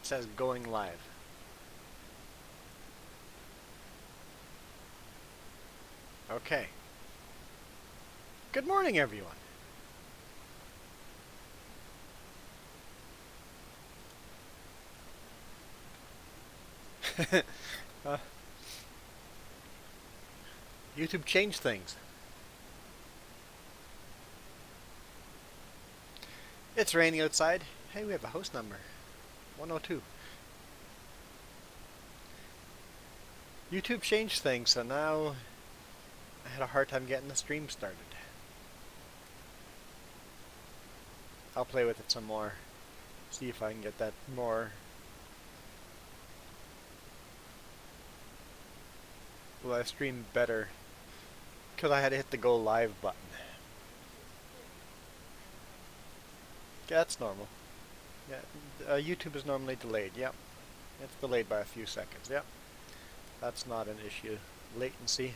says going live. Okay. Good morning, everyone. uh, YouTube changed things. It's raining outside. Hey, we have a host number. 102. YouTube changed things, so now I had a hard time getting the stream started. I'll play with it some more. See if I can get that more. Will I stream better? Because I had to hit the go live button. Yeah, that's normal. Yeah, YouTube is normally delayed. Yep. It's delayed by a few seconds. Yep. That's not an issue. Latency.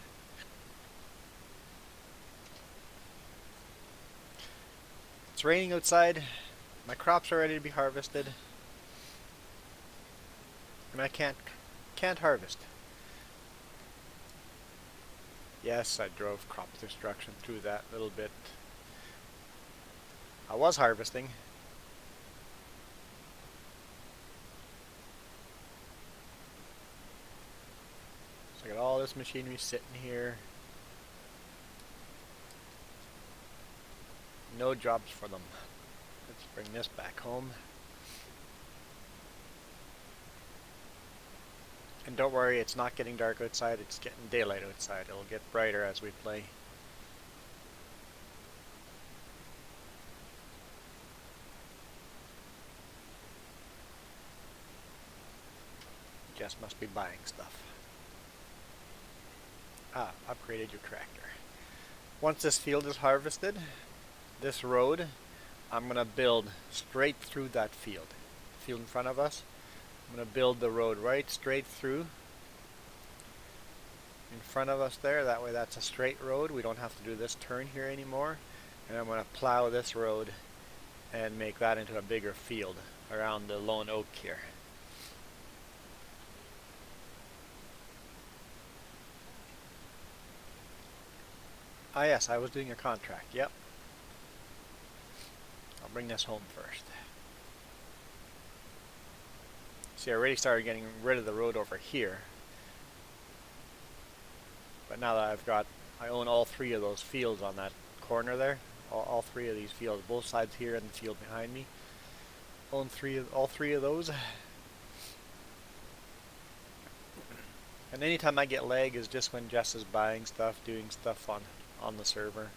It's raining outside. My crops are ready to be harvested. And I can't harvest. Yes, I drove crop destruction through that little bit. I was harvesting. So I got all this machinery sitting here. No jobs for them. Let's bring this back home. And don't worry, it's not getting dark outside, it's getting daylight outside. It'll get brighter as we play. Jess must be buying stuff. Ah, upgraded your tractor. Once this field is harvested, this road, I'm going to build straight through that field. The field in front of us. I'm going to build the road right straight through in front of us there. That way that's a straight road. We don't have to do this turn here anymore. And I'm going to plow this road and make that into a bigger field around the lone oak here. Ah yes, I was doing a contract. Yep. I'll bring this home first. See, I already started getting rid of the road over here. But now that I own all three of those fields on that corner there. All three of these fields, both sides here and the field behind me. Own all three of those. And anytime I get lag is just when Jess is buying stuff, doing stuff on the server.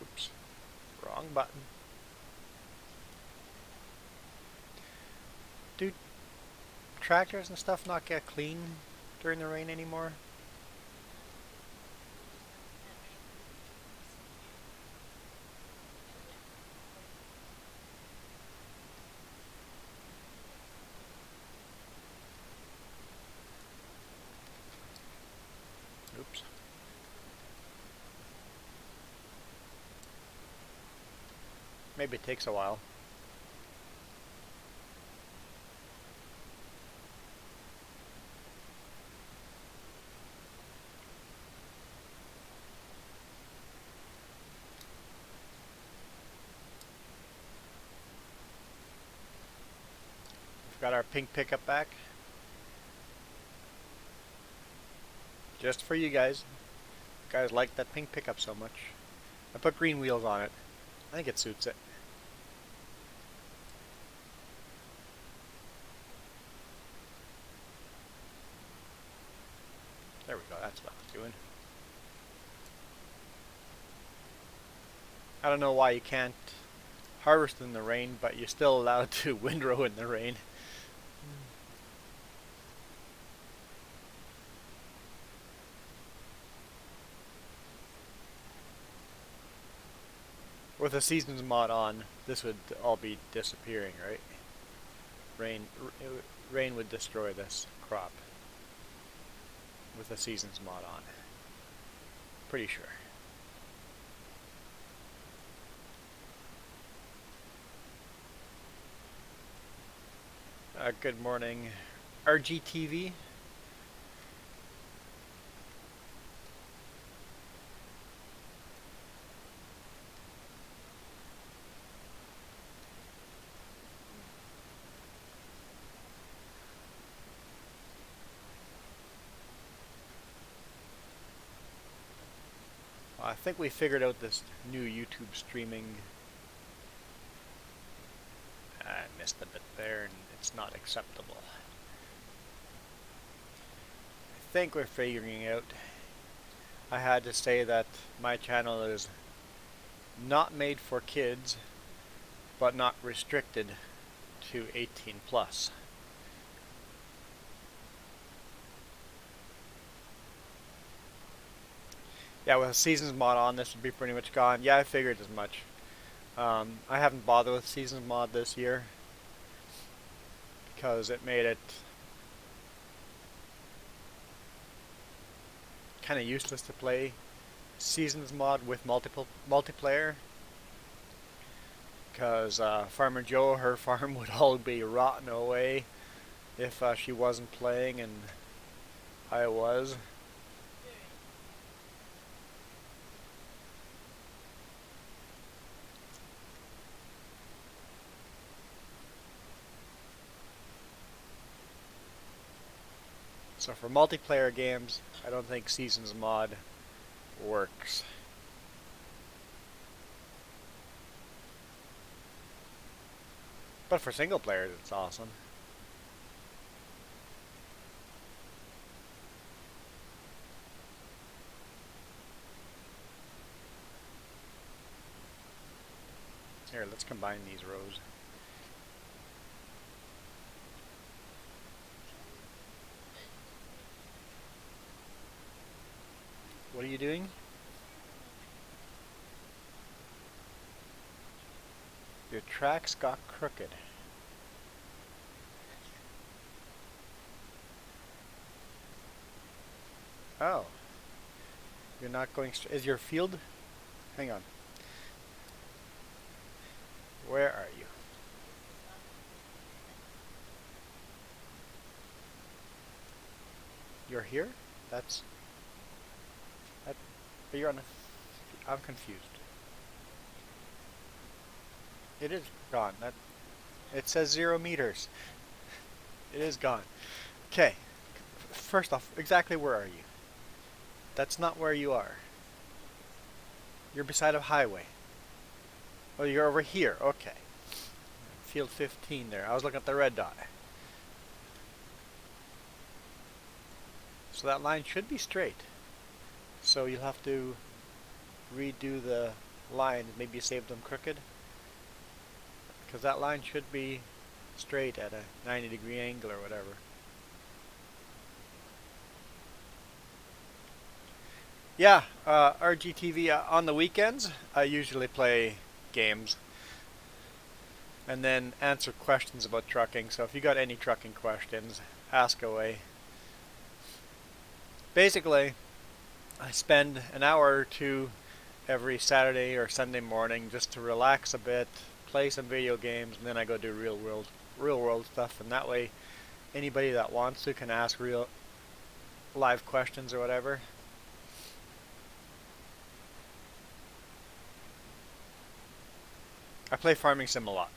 Oops, wrong button. Do tractors and stuff not get clean during the rain anymore? Oops. Maybe it takes a while. We've got our pink pickup back. Just for you guys. You guys like that pink pickup so much. I put green wheels on it. I think it suits it. There we go, that's what I'm doing. I don't know why you can't harvest in the rain, but you're still allowed to windrow in the rain. With a seasons mod on, this would all be disappearing, right? Rain would destroy this crop with a seasons mod on. Pretty sure. Good morning, RGTV. I think we figured out this new YouTube streaming. I missed a bit there, and it's not acceptable. I think we're figuring out. I had to say that my channel is not made for kids, but not restricted to 18 plus. Yeah, with a seasons mod on, this would be pretty much gone. Yeah, I figured as much. I haven't bothered with seasons mod this year because it made it kind of useless to play seasons mod with multiplayer, because Farmer Joe, her farm would all be rotten away if she wasn't playing and I was. So for multiplayer games, I don't think seasons mod works. But for single players, it's awesome. Here, let's combine these rows. What are you doing? Your tracks got crooked. Oh. You're not going straight. Is your field? Hang on. Where are you? You're here? That's... But you're on a... I'm confused. It is gone. It says 0 meters. It is gone. Okay. First off, exactly where are you? That's not where you are. You're beside a highway. Oh, you're over here. Okay. Field 15 there. I was looking at the red dot. So that line should be straight. So you'll have to redo the lines. Maybe you saved them crooked. Because that line should be straight at a 90-degree angle or whatever. Yeah, RGTV on the weekends, I usually play games and then answer questions about trucking. So if you got any trucking questions, ask away. Basically, I spend an hour or two every Saturday or Sunday morning just to relax a bit, play some video games, and then I go do real world stuff. And that way, anybody that wants to can ask real live questions or whatever. I play Farming Sim a lot.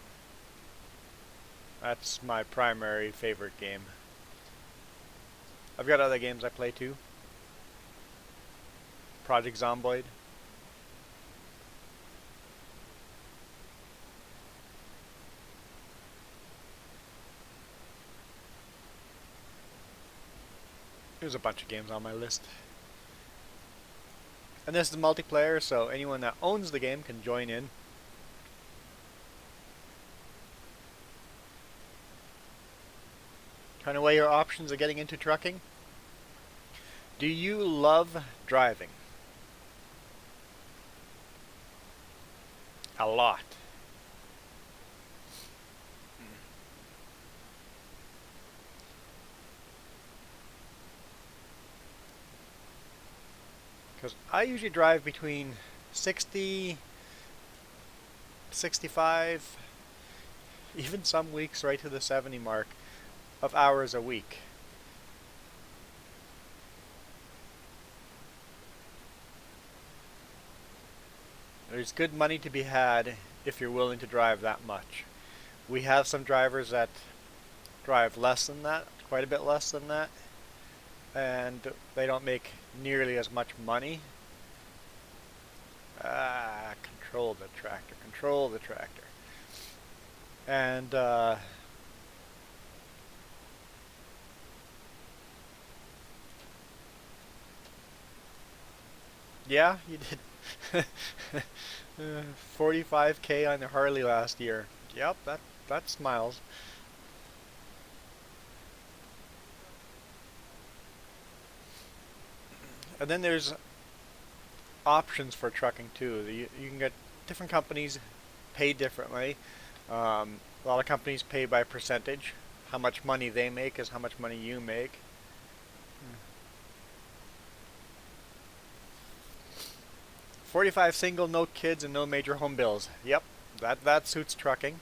That's my primary favorite game. I've got other games I play too. Project Zomboid. There's a bunch of games on my list. And this is multiplayer, so anyone that owns the game can join in. Trying to weigh your options of getting into trucking? Do you love driving? A lot. Because I usually drive between 60, 65, even some weeks right to the 70 mark of hours a week. There's good money to be had if you're willing to drive that much. We have some drivers that drive less than that, quite a bit less than that, and they don't make nearly as much money. Control the tractor, control the tractor. And yeah, you did 45K on the Harley last year. Yep, that's miles. And then there's options for trucking too. You can get different companies pay differently. A lot of companies pay by percentage. How much money they make is how much money you make. 45 single, no kids, and no major home bills. Yep, that suits trucking.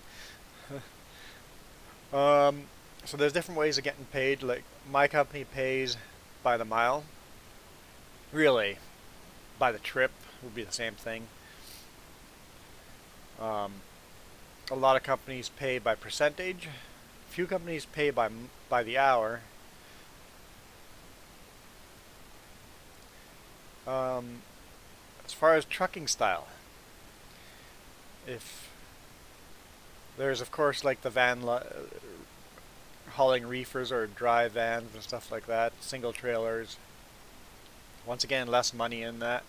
Um, so there's different ways of getting paid. Like my company pays by the mile. Really, by the trip would be the same thing. Um, a lot of companies pay by percentage. Few companies pay by the hour. Um, as far as trucking style, if there's of course like the hauling reefers or dry vans and stuff like that, single trailers. Once again, less money in that.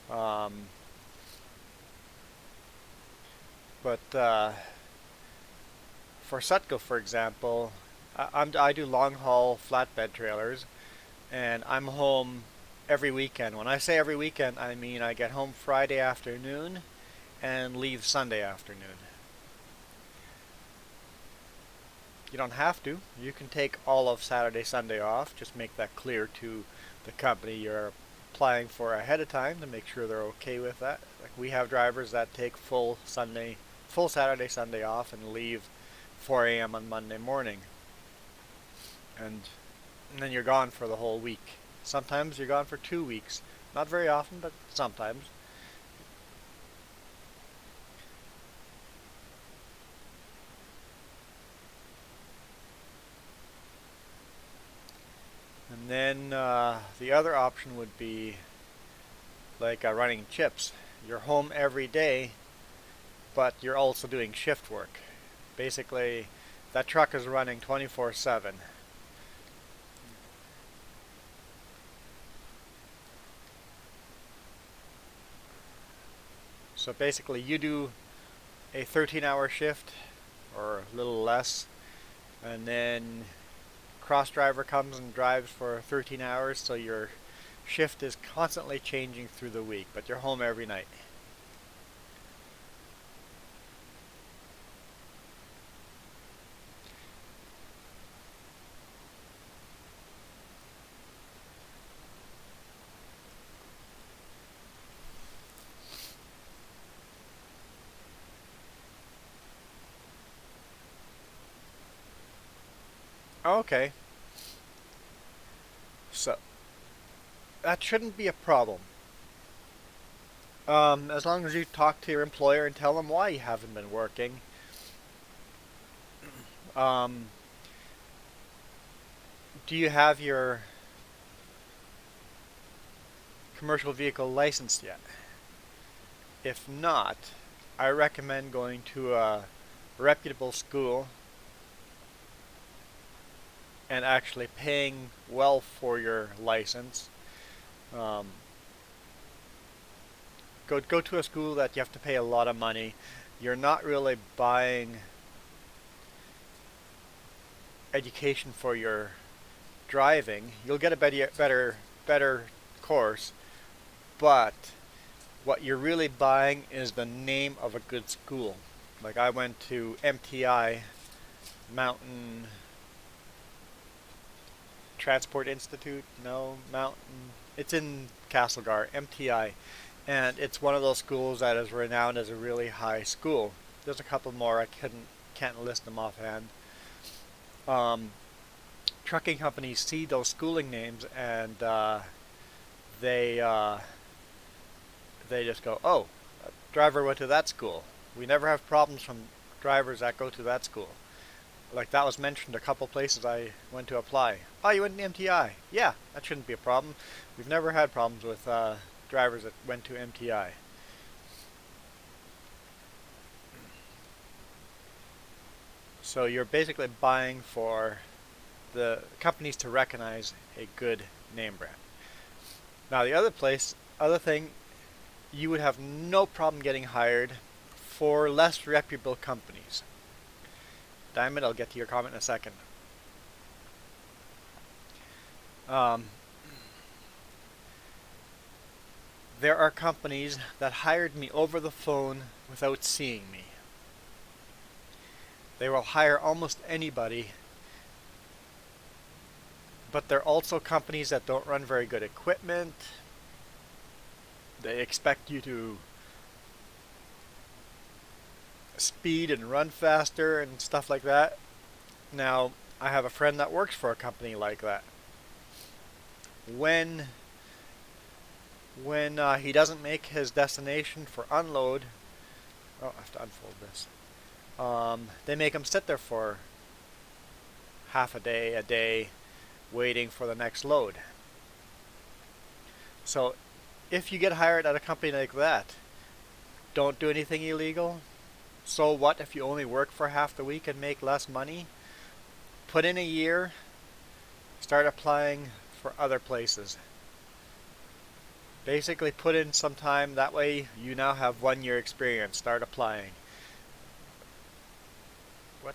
Um, but for Sutco, for example, I do long haul flatbed trailers, and I'm home every weekend. When I say every weekend, I mean I get home Friday afternoon and leave Sunday afternoon. You don't have to. You can take all of Saturday, Sunday off. Just make that clear to the company you're applying for ahead of time to make sure they're okay with that. Like we have drivers that take full Saturday, Sunday off and leave 4 a.m. on Monday morning. And, and then you're gone for the whole week. Sometimes you're gone for 2 weeks. Not very often, but sometimes. And then the other option would be like running chips. You're home every day, but you're also doing shift work. Basically, that truck is running 24/7. So basically, you do a 13-hour shift or a little less, and then cross driver comes and drives for 13 hours, so your shift is constantly changing through the week, but you're home every night. Okay, so that shouldn't be a problem. As long as you talk to your employer and tell them why you haven't been working. Um, do you have your commercial vehicle licensed yet? If not, I recommend going to a reputable school and actually paying well for your license. Um, go to a school that you have to pay a lot of money. You're not really buying education for your driving. You'll get a better course, but What you're really buying is the name of a good school. Like I went to MTI, Mountain Transport Institute, no, Mountain, it's in Castlegar, MTI, and it's one of those schools that is renowned as a really high school. There's a couple more, can't list them offhand. Um, Trucking companies see those schooling names and they uh, they just go, oh, a driver went to that school. We never have problems from drivers that go to that school. Like that was mentioned a couple places I went to apply. Oh, you went to MTI? Yeah, that shouldn't be a problem. We've never had problems with drivers that went to MTI. So you're basically buying for the companies to recognize a good name brand. Now the other thing, you would have no problem getting hired for less reputable companies. Diamond, I'll get to your comment in a second. Um, there are companies that hired me over the phone without seeing me. They will hire almost anybody, but they're also companies that don't run very good equipment. They expect you to speed and run faster and stuff like that. Now, I have a friend that works for a company like that. When he doesn't make his destination for unload, oh, I have to unfold this. They make him sit there for half a day, waiting for the next load. So, if you get hired at a company like that, don't do anything illegal. So what if you only work for half the week and make less money? Put in a year, start applying for other places. Basically put in some time, that way you now have 1 year experience. Start applying. What?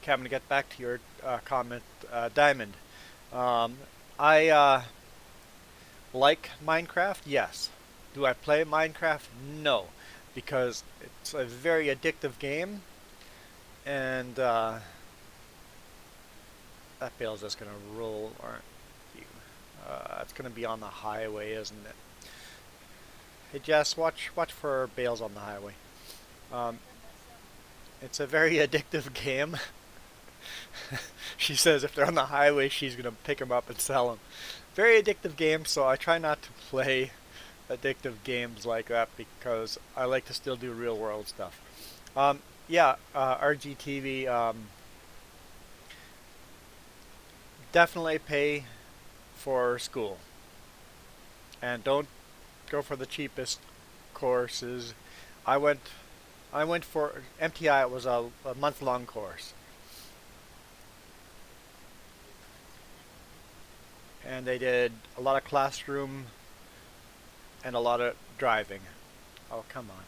Okay, I'm going to get back to your comment, Diamond. I like Minecraft, yes. Do I play Minecraft? No, because it's a very addictive game, and that bale's just gonna roll, aren't you? It's gonna be on the highway, isn't it? Hey Jess, watch for bales on the highway. Um, it's a very addictive game. She says if they're on the highway, she's gonna pick them up and sell them. Very addictive game, so I try not to play addictive games like that because I like to still do real world stuff. Yeah, RGTV, definitely pay for school. And don't go for the cheapest courses. I went for MTI, it was a month-long course. And they did a lot of classroom and a lot of driving. Oh, come on.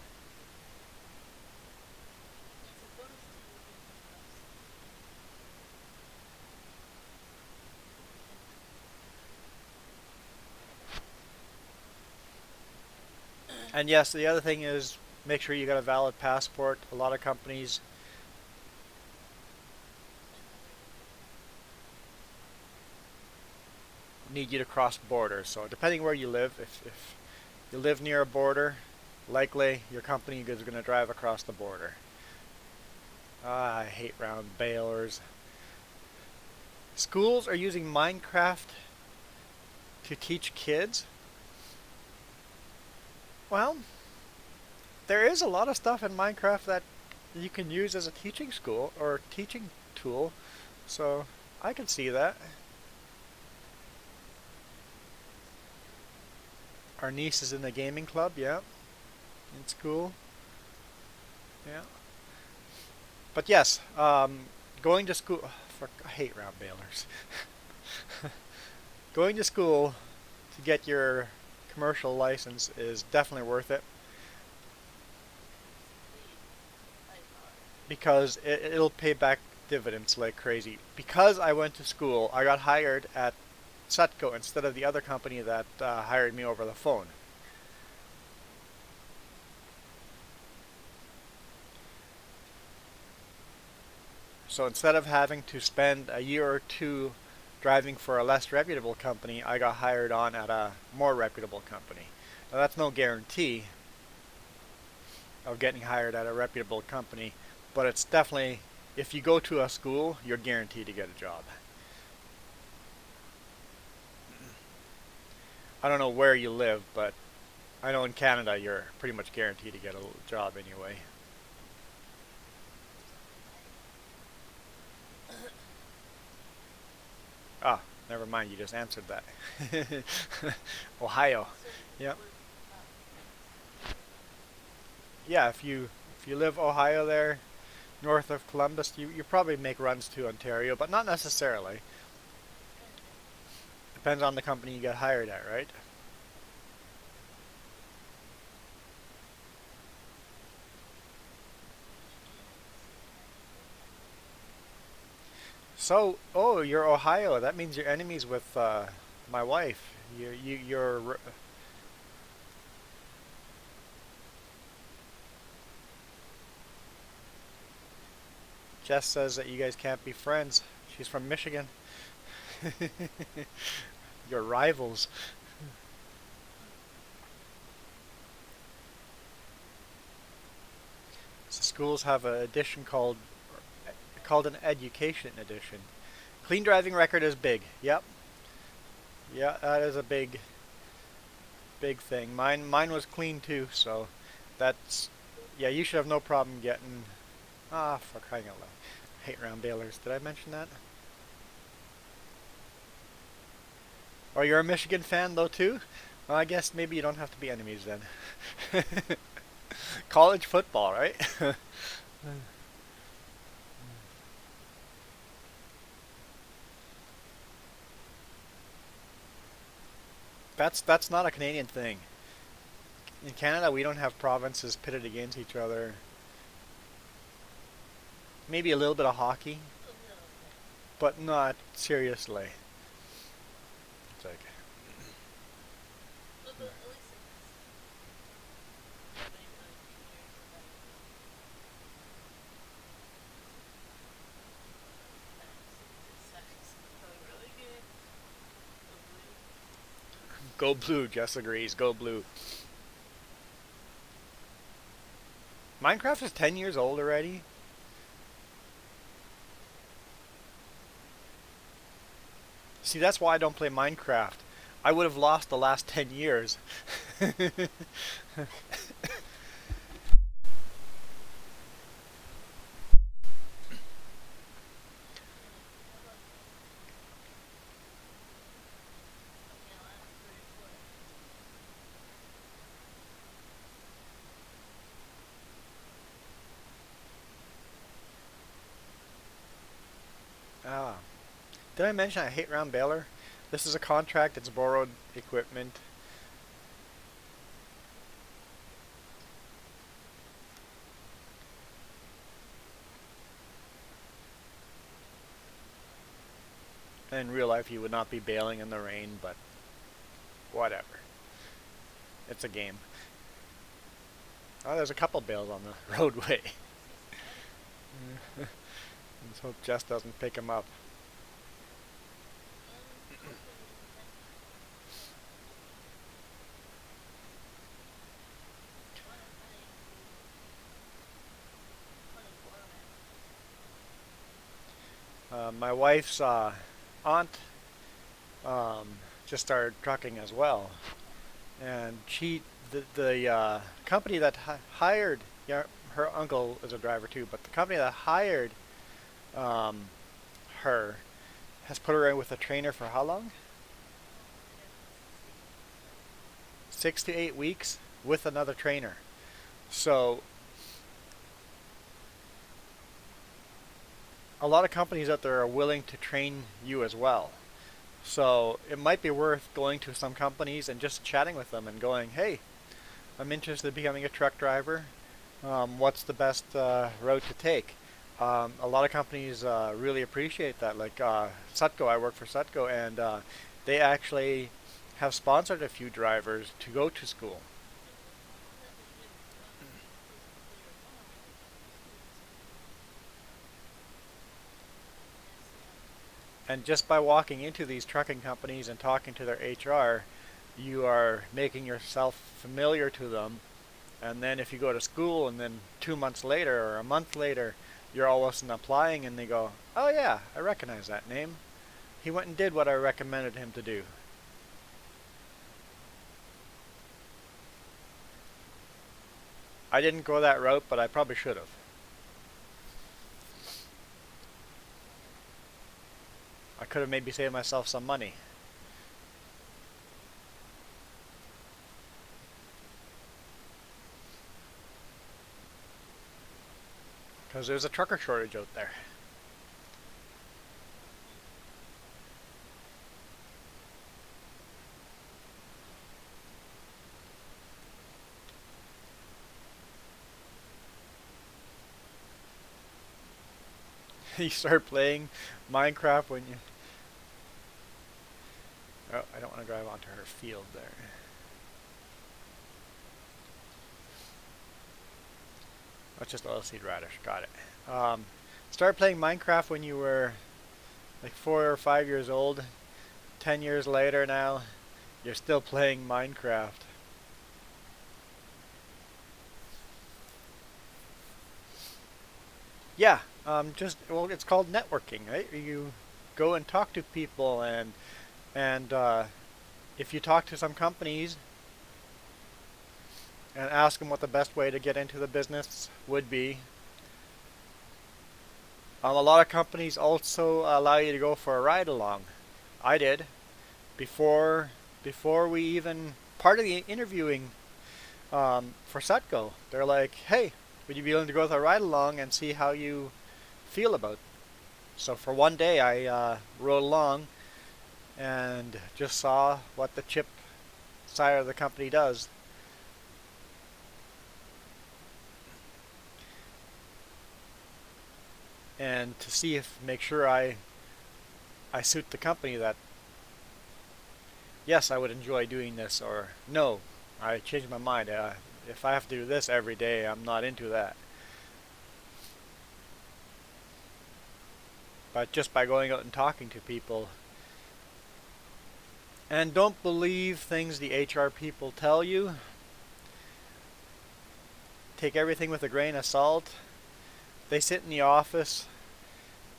And yes, the other thing is make sure you got a valid passport. A lot of companies need you to cross borders. So depending where you live, if you live near a border, likely your company is going to drive across the border. I hate round balers. Schools are using Minecraft to teach kids. Well, there is a lot of stuff in Minecraft that you can use as a teaching school or teaching tool, so I can see that. Our niece is in the gaming club, yeah, in school, yeah. But yes, going to school, I hate round balers. Going to school to get your commercial license is definitely worth it. because it'll pay back dividends like crazy. Because I went to school, I got hired at Sutco instead of the other company that hired me over the phone. So instead of having to spend a year or two driving for a less reputable company, I got hired on at a more reputable company. Now that's no guarantee of getting hired at a reputable company, but it's definitely, if you go to a school, you're guaranteed to get a job. I don't know where you live, but I know in Canada you're pretty much guaranteed to get a job anyway. Ah, never mind, you just answered that. Ohio. Yep. Yeah, if you live Ohio there, north of Columbus, you probably make runs to Ontario, but not necessarily. Depends on the company you get hired at, right? So, oh, you're Ohio. That means you're enemies with my wife. You're. Jess says that you guys can't be friends. She's from Michigan. You're rivals. So schools have an edition called an education edition. Clean driving record is big. Yep. Yeah, that is a big thing. Mine was clean too, so that's yeah, you should have no problem getting for crying out loud. Hate round balers. Did I mention that? Or you're a Michigan fan though too? Well, I guess maybe you don't have to be enemies then. College football, right? That's not a Canadian thing. In Canada, we don't have provinces pitted against each other. Maybe a little bit of hockey, but not seriously. It's like go blue. Jess agrees. Go blue. Minecraft is 10 years old already. See, that's why I don't play Minecraft. I would have lost the last 10 years. Ah. Did I mention I hate round baler? This is a contract, it's borrowed equipment. In real life, you would not be bailing in the rain, but whatever. It's a game. Oh, there's a couple bales on the roadway. Let's hope Jess doesn't pick him up. My wife's aunt just started trucking as well, and the company that hired, yeah, her uncle is a driver too, but the company that hired um, her has put her in with a trainer for how long? 6 to 8 weeks with another trainer. So a lot of companies out there are willing to train you as well. So it might be worth going to some companies and just chatting with them and going, hey, I'm interested in becoming a truck driver. what's the best route to take. A lot of companies really appreciate that. Like Sutco, I work for Sutco, and they actually have sponsored a few drivers to go to school. And just by walking into these trucking companies and talking to their HR, you are making yourself familiar to them. And then if you go to school and then 2 months later or a month later, you're all of a sudden applying and they go, oh yeah, I recognize that name. He went and did what I recommended him to do. I didn't go that route, but I probably should have. I could have maybe saved myself some money. Because there's a trucker shortage out there. You start playing Minecraft when you... Oh, I don't want to drive onto her field there. That's just oilseed radish. Got it. Start playing Minecraft when you were like 4 or 5 years old. 10 years later now, you're still playing Minecraft. Yeah, just well, it's called networking, right? You go and talk to people, and if you talk to some companies and ask them what the best way to get into the business would be, a lot of companies also allow you to go for a ride along. I did before before we even part of the interviewing for Sutco. They're like, "Hey, would you be willing to go with a ride along and see how you feel about?" So for one day, I rode along and just saw what the chip side of the company does. And to see if make sure I suit the company that yes, I would enjoy doing this, or no, I changed my mind. If I have to do this every day, I'm not into that. But just by going out and talking to people, and don't believe things the HR people tell you. Take everything with a grain of salt. They sit in the office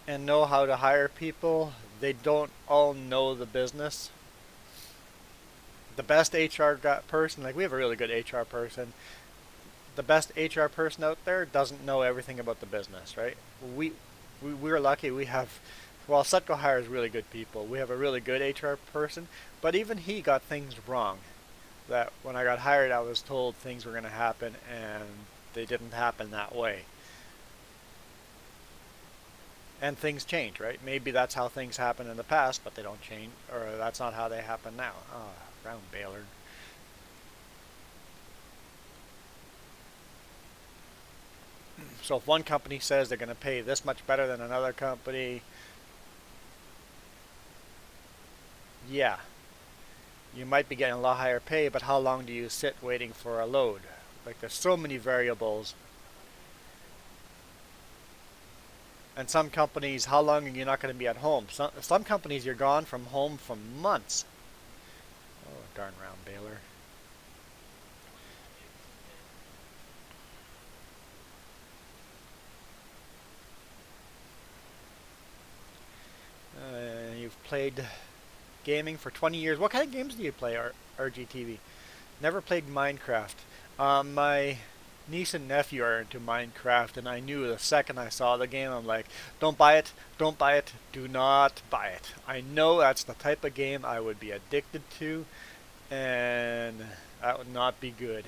and know how to hire people. They don't all know the business. The best HR person, like we have a really good HR person, the best HR person out there doesn't know everything about the business, right? We we're lucky we have, well, Sutco hires really good people. We have a really good HR person, but even he got things wrong. That when I got hired, I was told things were going to happen, and they didn't happen that way. And things change, right? Maybe that's how things happen in the past, but they don't change, or that's not how they happen now. Oh, round Baylor. So if one company says they're going to pay this much better than another company, yeah, you might be getting a lot higher pay, but how long do you sit waiting for a load? Like there's so many variables. And some companies, how long are you not going to be at home? Some companies you're gone from home for months. Oh, darn round Baylor. You've played gaming for 20 years. What kind of games do you play, RGTV? Never played Minecraft. My niece and nephew are into Minecraft, and I knew the second I saw the game, I'm like, don't buy it, don't buy it, do not buy it. I know that's the type of game I would be addicted to, and that would not be good.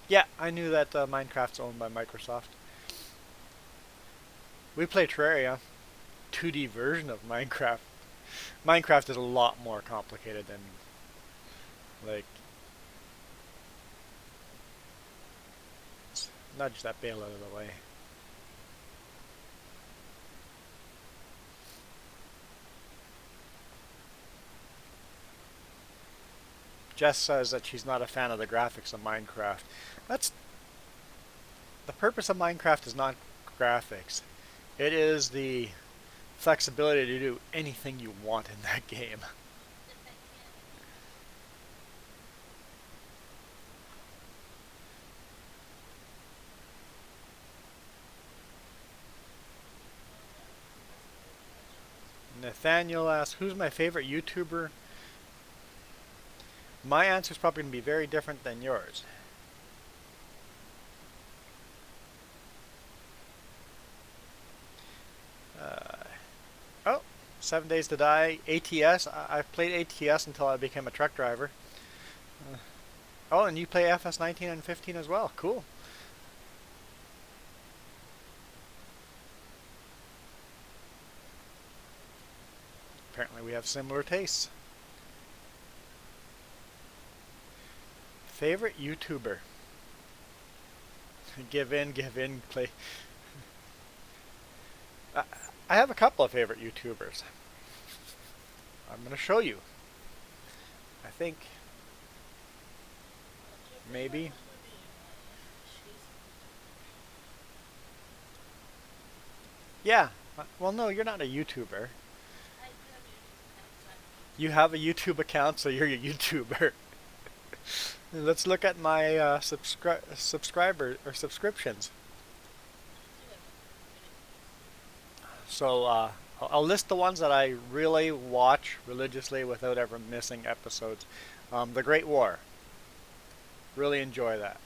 Yeah, I knew that Minecraft's owned by Microsoft. We play Terraria, 2D version of Minecraft. Minecraft is a lot more complicated than Like, nudge that bale out of the way. Jess says that she's not a fan of the graphics of Minecraft. That's the purpose of Minecraft is not graphics. It is the flexibility to do anything you want in that game. Nathaniel asks, who's my favorite YouTuber? My answer is probably going to be very different than yours. Oh, 7 Days to Die, ATS. I've played ATS until I became a truck driver. Oh, and you play FS19 and 15 as well. Cool. Apparently we have similar tastes. Favorite YouTuber? Give in, play. I have a couple of favorite YouTubers. I'm going to show you. I think maybe. Yeah. Well, no, you're not a YouTuber. You have a YouTube account, so you're a YouTuber. Let's look at my subscriber or subscriptions. So I'll list the ones that I really watch religiously without ever missing episodes. The Great War. Really enjoy that.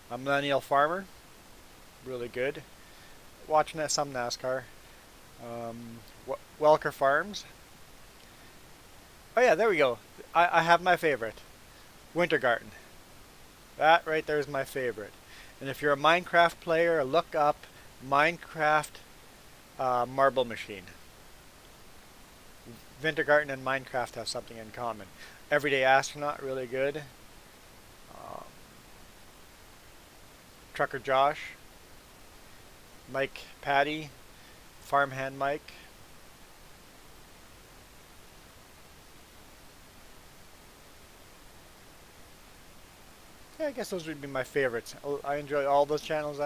A Millennial Farmer. Really good. Watching some NASCAR. Welker Farms. Oh yeah, there we go. I have my favorite. Winter Garden. That right there is my favorite. And if you're a Minecraft player, look up Minecraft Marble Machine. Winter Garden and Minecraft have something in common. Everyday Astronaut, really good. Trucker Josh. Mike Patty. Farmhand Mike. Yeah, I guess those would be my favorites. I enjoy all those channels.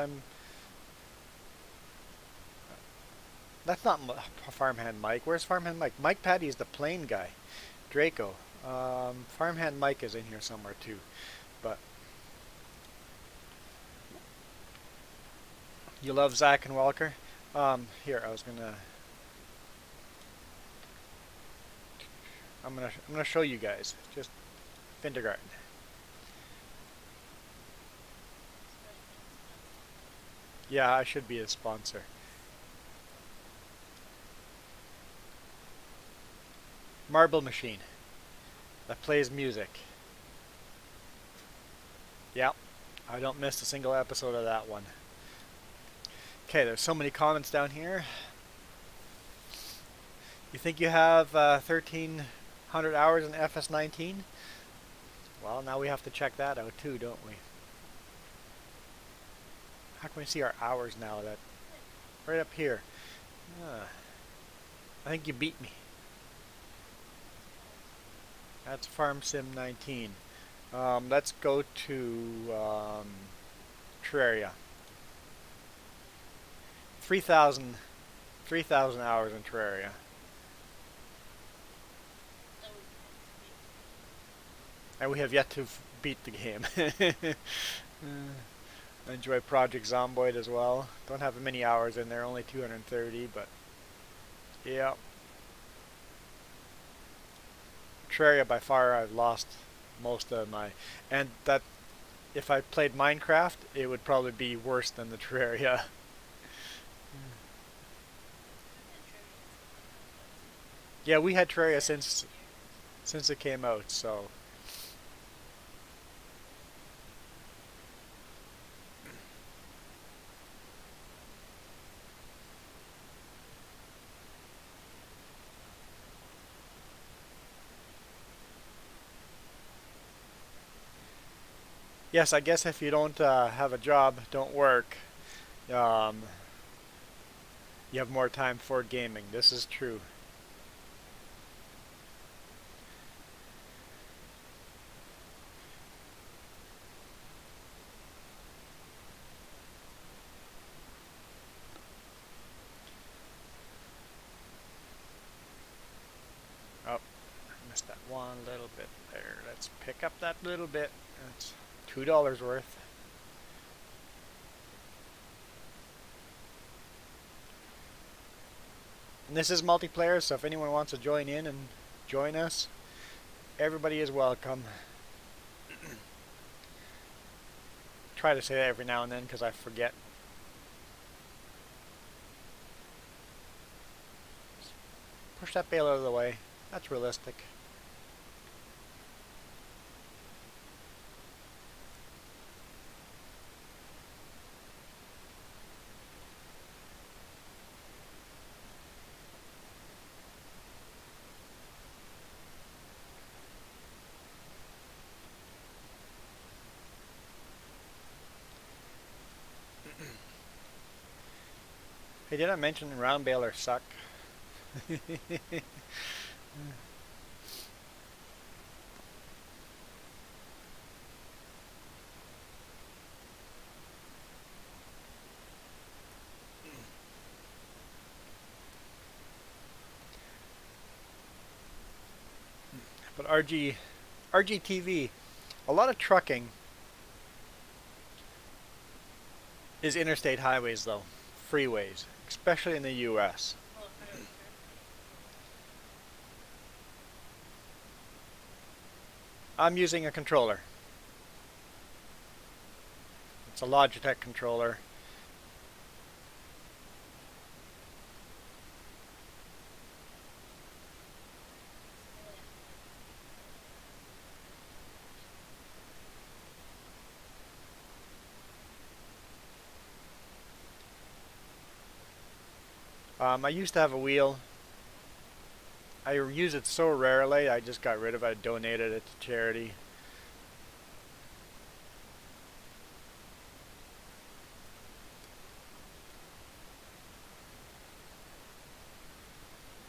That's not Farmhand Mike. Where's Farmhand Mike? Mike Patty is the plain guy. Draco. Farmhand Mike is in here somewhere too. But you love Zach and Welker? Here, I'm gonna show you guys. Just Vindergarten. Yeah, I should be a sponsor. Marble Machine. That plays music. Yep. I don't miss a single episode of that one. Okay, there's so many comments down here. You think you have 1,300 hours in FS19? Well, now we have to check that out too, don't we? How can we see our hours now? That right up here. I think you beat me. That's Farm Sim 19. Let's go to Terraria. 3,000 hours in Terraria. And we have yet to beat the game. I enjoy Project Zomboid as well. Don't have many hours in there, only 230, but yeah. Terraria by far I've lost most of my, and that if I played Minecraft it would probably be worse than the Terraria. Yeah, we had Terraria since it came out, so Yes, I guess if you don't have a job, don't work, um, you have more time for gaming. This is true. Oh, I missed that one little bit there. Let's pick up that little bit. That's $2 worth. And this is multiplayer, so if anyone wants to join in and join us, everybody is welcome. Try to say that every now and then because I forget. Push that bale out of the way. That's realistic. Hey, did I mention round balers suck? But RGTV, a lot of trucking is interstate highways though, freeways, especially in the US. I'm using a controller. It's a Logitech controller. I used to have a wheel. I use it so rarely, I just got rid of it. I donated it to charity.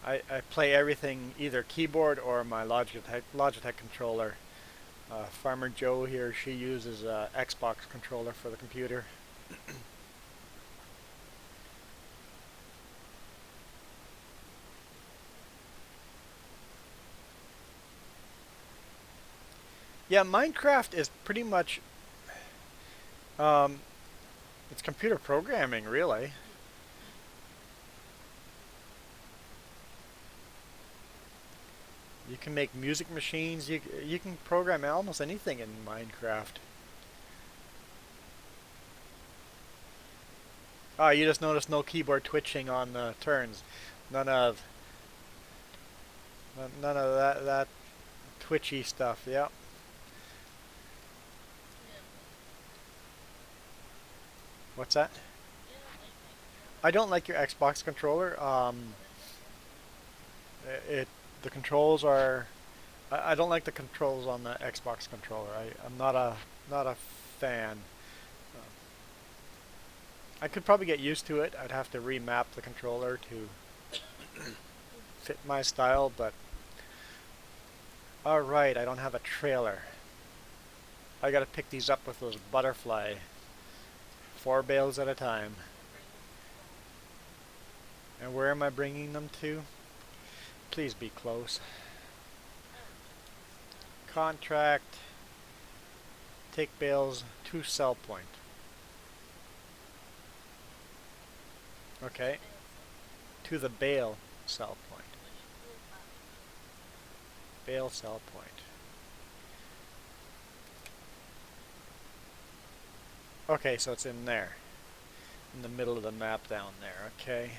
I play everything either keyboard or my Logitech controller. Farmer Joe here, she uses a Xbox controller for the computer. Yeah, Minecraft is pretty much it's computer programming, really. You can make music machines. You can program almost anything in Minecraft. Ah, you just noticed no keyboard twitching on the turns. None of none of that twitchy stuff. Yep. What's that? I don't like your Xbox controller. It the controls are. I don't like the controls on the Xbox controller. I'm not a fan. I could probably get used to it. I'd have to remap the controller to fit my style, but alright, I don't have a trailer. I gotta pick these up with those butterfly 4 bales at a time. And where am I bringing them to? Please be close. Contract. Take bales to sell point. Okay. To the bale sell point. Bale sell point. Okay, so it's in there. In the middle of the map down there, okay.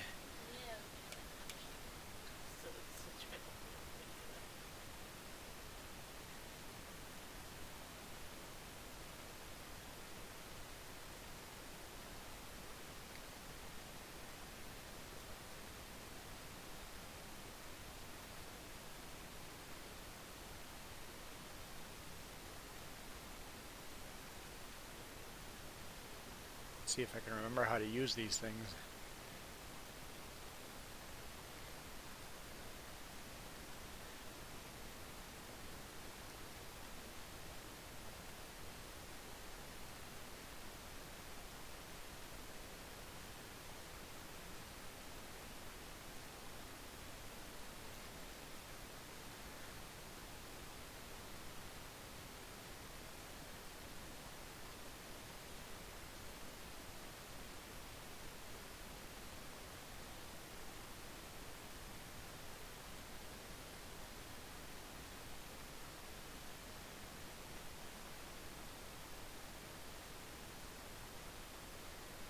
Let's see if I can remember how to use these things.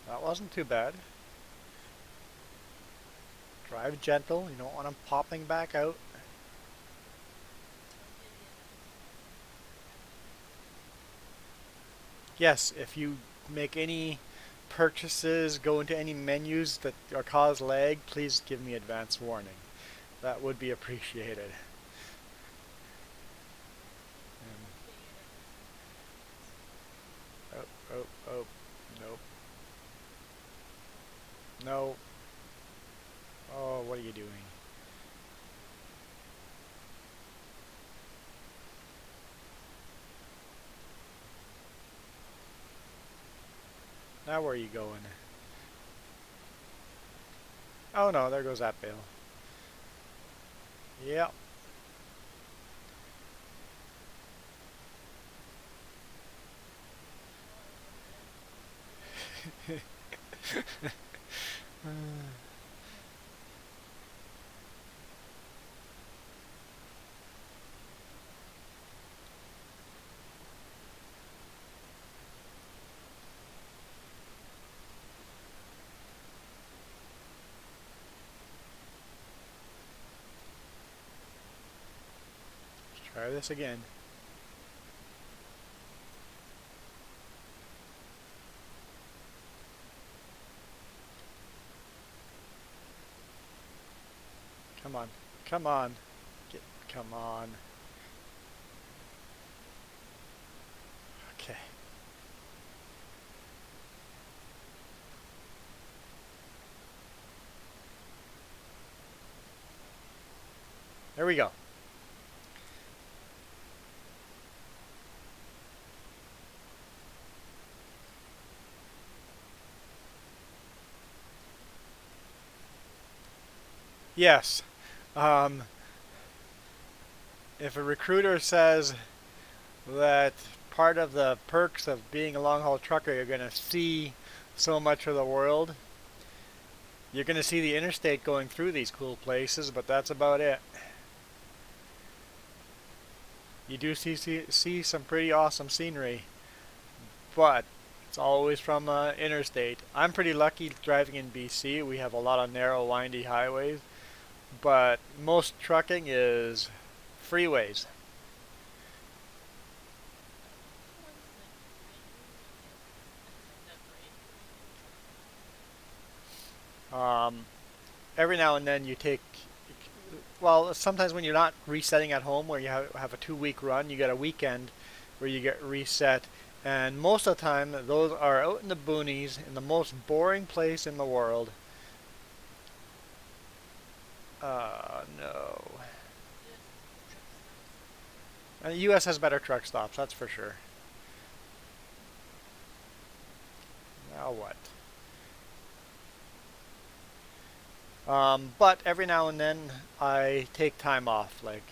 That wasn't too bad. Drive gentle, you don't want them popping back out. Yes, if you make any purchases, go into any menus that are cause lag, please give me advance warning. That would be appreciated. Oh, oh, oh, nope. No. Oh, what are you doing? Now where are you going? Oh no, there goes that bale. Yep. Let's try this again. Come on. Come on. Come on. Okay. There we go. Yes. Um, if a recruiter says that part of the perks of being a long haul trucker, you're going to see so much of the world. You're going to see the interstate going through these cool places, but that's about it. You do see some pretty awesome scenery, but it's always from interstate. I'm pretty lucky driving in BC. We have a lot of narrow, windy highways, but most trucking is freeways. Um, every now and then you take, well, sometimes when you're not resetting at home, where you have a 2 week run, you get a weekend where you get reset. And most of the time, those are out in the boonies, in the most boring place in the world. No. And the U.S. has better truck stops, that's for sure. Now what? But every now and then I take time off. Like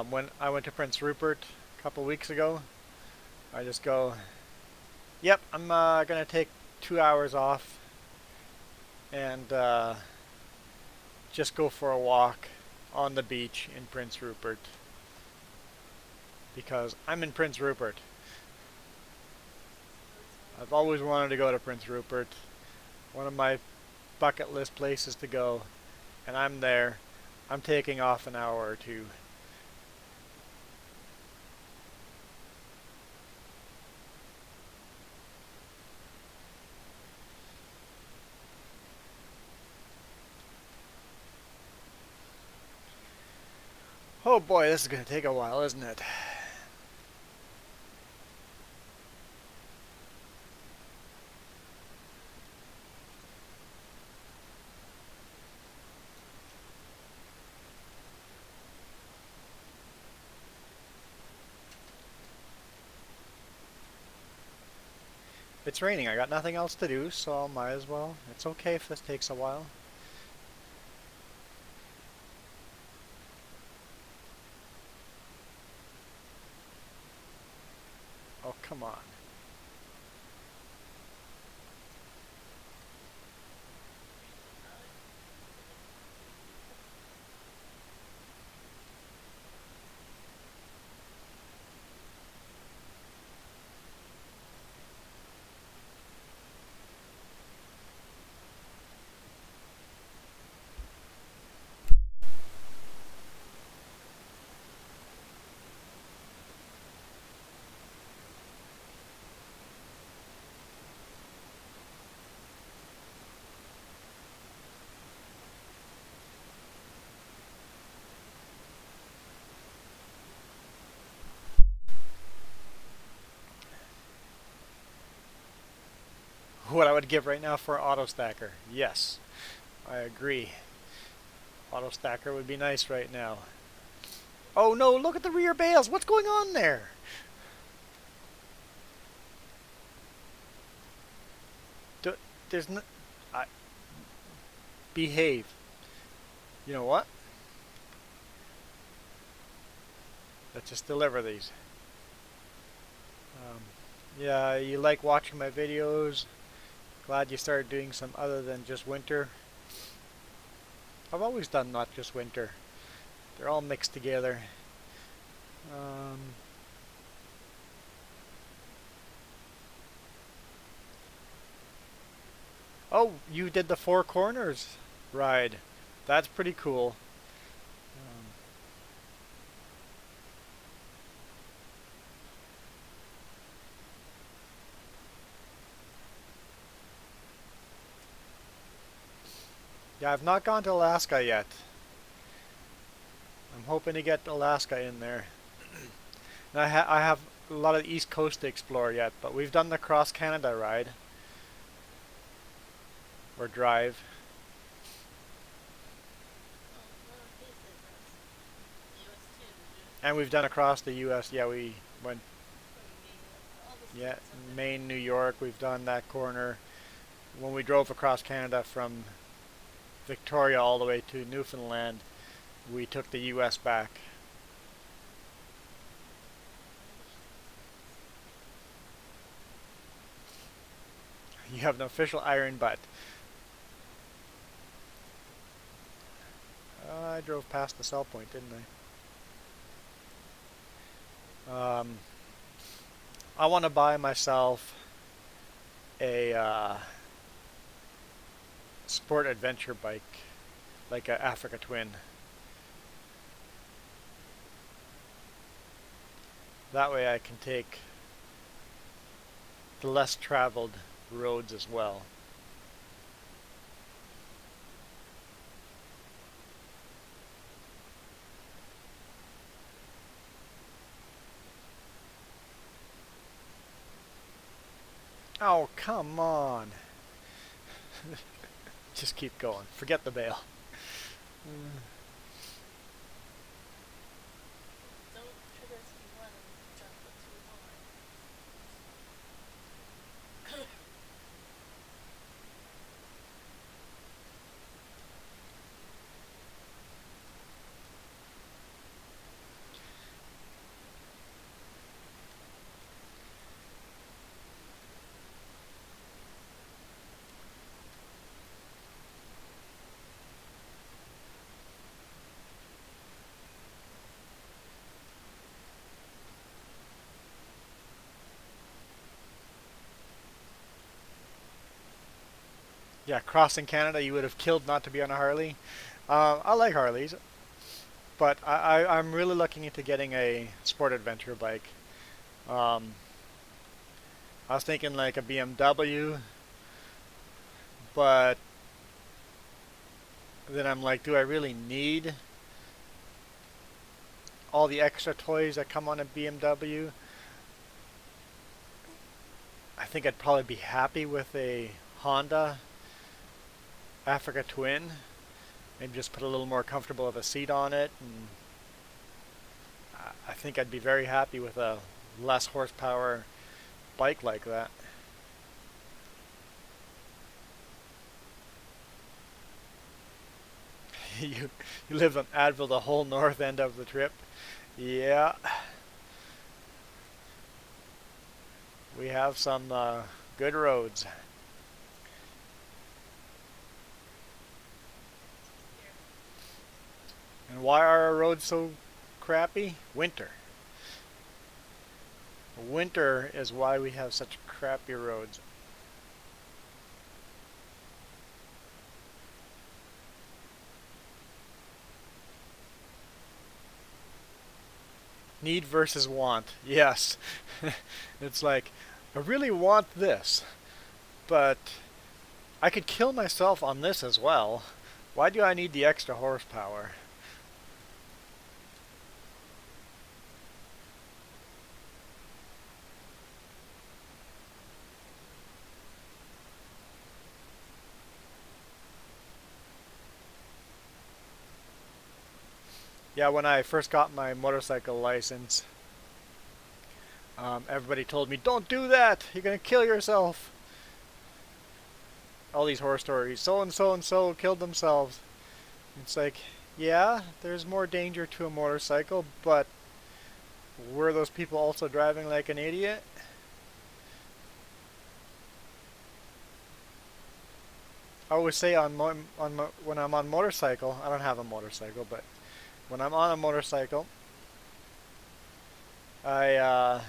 when I went to Prince Rupert a couple weeks ago, I just go, yep, I'm gonna take 2 hours off and just go for a walk on the beach in Prince Rupert because I'm in Prince Rupert. I've always wanted to go to Prince Rupert. One of my bucket list places to go, and I'm there. I'm taking off an hour or two. Oh boy, this is going to take a while, isn't it? It's raining. I got nothing else to do, so I might as well. It's okay if this takes a while. Oh, come on. What I would give right now for an auto stacker. Yes, I agree. Auto stacker would be nice right now. Oh no, look at the rear bales. What's going on there? Do, there's no... I, behave. You know what? Let's just deliver these. Um, yeah, you like watching my videos. Glad you started doing some other than just winter. I've always done not just winter. They're all mixed together. Um, oh, you did the Four Corners ride. That's pretty cool. Um, yeah, I've not gone to Alaska yet. I'm hoping to get Alaska in there. And I have a lot of the East Coast to explore yet, but we've done the Cross Canada ride. Or drive. And we've done across the U.S. Yeah, we went, yeah, Maine, New York. We've done that corner. When we drove across Canada from Victoria all the way to Newfoundland, we took the U.S. back. You have an official iron butt. I drove past the sell point, didn't I? I want to buy myself a sport adventure bike, like a Africa Twin. That way I can take the less traveled roads as well. Oh, come on. Just keep going. Forget the bail. Yeah, crossing Canada, you would have killed not to be on a Harley. I like Harleys, but I'm really looking into getting a sport adventure bike. Um, I was thinking like a BMW, but then I'm like, do I really need all the extra toys that come on a BMW? I think I'd probably be happy with a Honda Africa Twin. Maybe just put a little more comfortable of a seat on it, and I think I'd be very happy with a less horsepower bike like that. you lived on Advil the whole north end of the trip. Yeah, we have some good roads. And why are our roads so crappy? Winter. Winter is why we have such crappy roads. Need versus want. Yes. It's like, I really want this, but I could kill myself on this as well. Why do I need the extra horsepower? Yeah, when I first got my motorcycle license, everybody told me, don't do that! You're gonna kill yourself! All these horror stories. So and so and so killed themselves. It's like, yeah, there's more danger to a motorcycle, but were those people also driving like an idiot? I always say when I'm on motorcycle, I don't have a motorcycle, but when I'm on a motorcycle, I uh,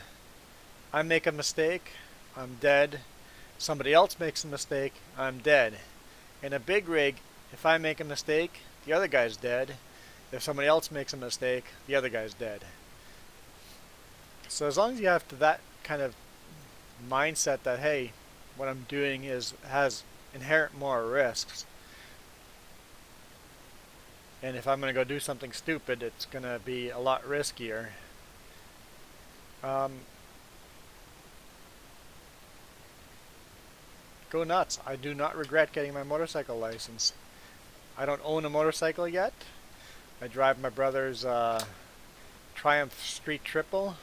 I make a mistake, I'm dead. Somebody else makes a mistake, I'm dead. In a big rig, if I make a mistake, the other guy's dead. If somebody else makes a mistake, the other guy's dead. So as long as you have that kind of mindset that, hey, what I'm doing has inherent more risks, and if I'm going to go do something stupid, it's going to be a lot riskier. Um, Go nuts. I do not regret getting my motorcycle license. I don't own a motorcycle yet. I drive my brother's Triumph Street Triple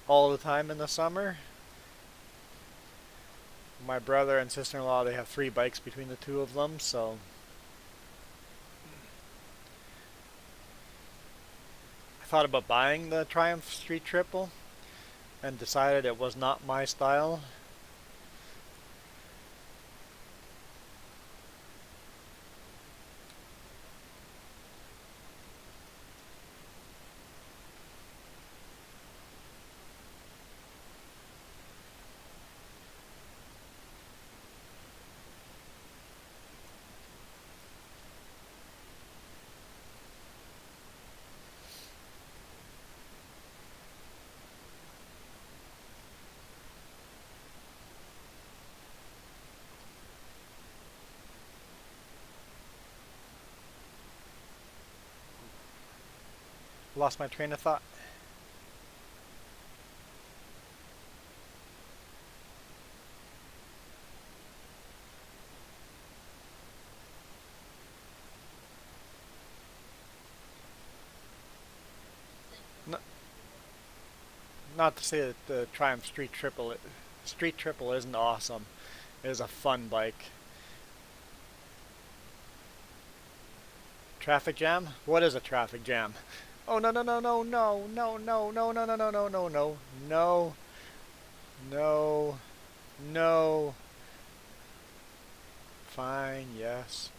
all the time in the summer. My brother and sister-in-law, they have 3 bikes between the two of them, so I thought about buying the Triumph Street Triple and decided it was not my style. Lost my train of thought. N Not to say that the Triumph Street Triple isn't awesome. It is a fun bike. Traffic jam? What is a traffic jam? Oh, no, no, no, no, no, no, no, no, no, no, no, no, no, no, no, no, no. Fine, yes.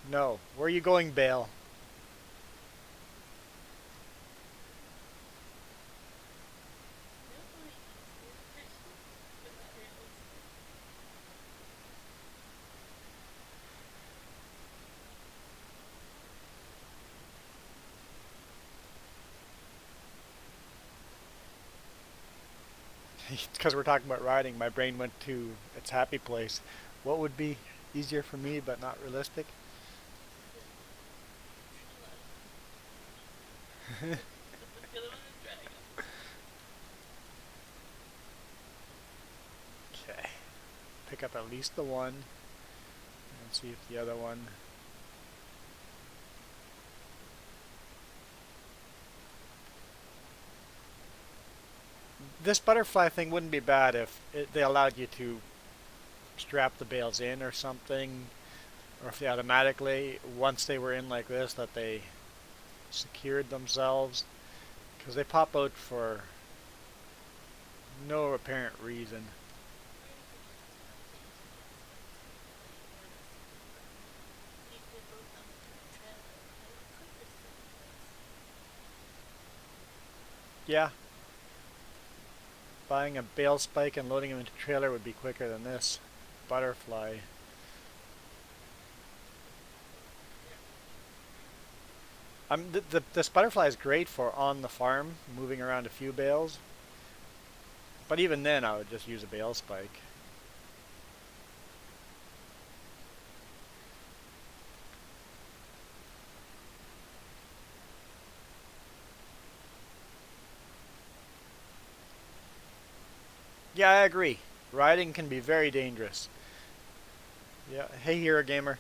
No. Where are you going, Bale? Because we're talking about riding, my brain went to its happy place. What would be easier for me but not realistic? Okay. Pick up at least the one and see if the other one. This butterfly thing wouldn't be bad if they allowed you to strap the bales in or something. or if they automatically, once they were in like this, that they secured themselves, because they pop out for no apparent reason. Yeah, buying a bale spike and loading them into a trailer would be quicker than this butterfly. This butterfly is great for on the farm, moving around a few bales. But even then, I would just use a bale spike. Yeah, I agree. Riding can be very dangerous. Yeah, hey, Hero Gamer.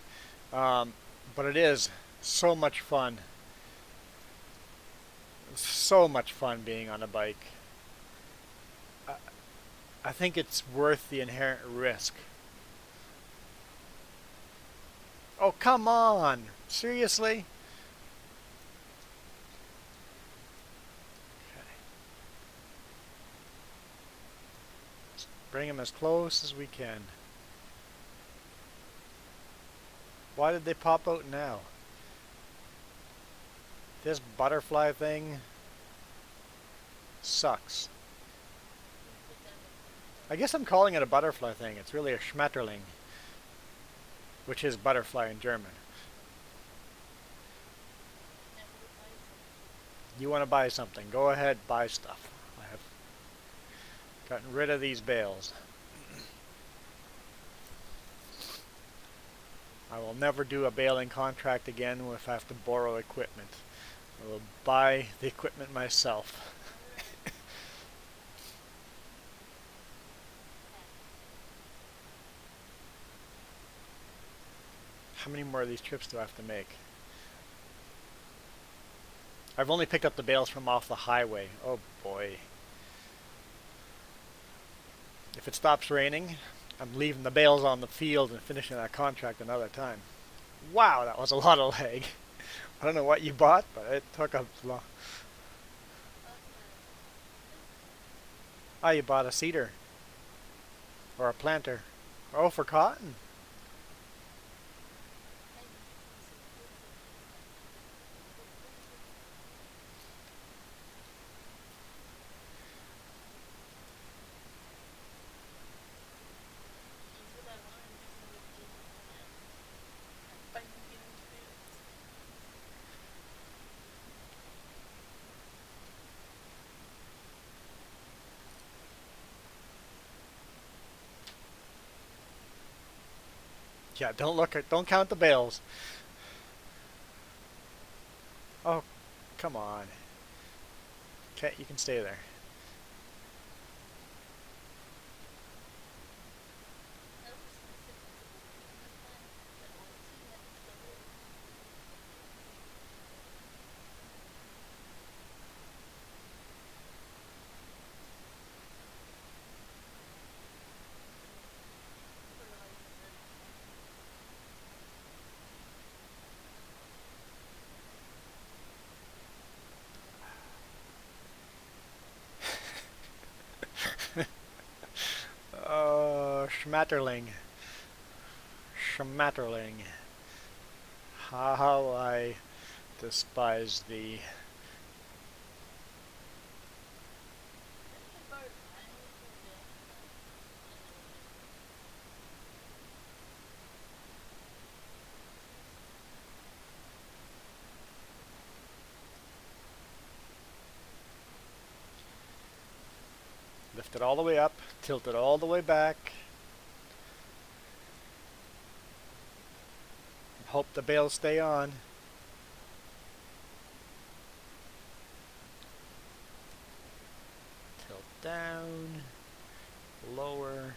Um, but it is so much fun. So much fun being on a bike. I, I think it's worth the inherent risk. Oh, come on! Seriously? Okay. Let's bring him as close as we can. Why did they pop out now? This butterfly thing sucks. I guess I'm calling it a butterfly thing. It's really a Schmetterling, which is butterfly in German. You want to buy something, go ahead, buy stuff. I have gotten rid of these bales. I will never do a baling contract again if I have to borrow equipment. I will buy the equipment myself. How many more of these trips do I have to make? I've only picked up the bales from off the highway. Oh boy. If it stops raining, I'm leaving the bales on the field and finishing that contract another time. Wow, that was a lot of leg. I don't know what you bought, but it took a long... Oh, you bought a seeder. Or a planter. Oh, for cotton. Yeah, don't count the bales. Oh, come on. Okay, you can stay there. Oh, Schmetterling. Schmetterling. How I despise thee. Lift it all the way up, tilt it all the way back. Hope the bales stay on. Tilt down, lower.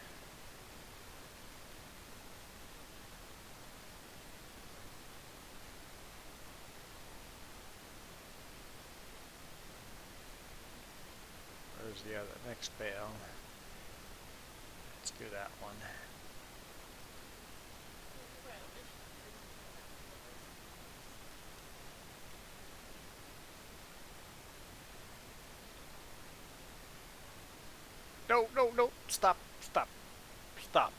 Where's the other next bale? Let's do that one. No, no, no. Stop, stop, stop.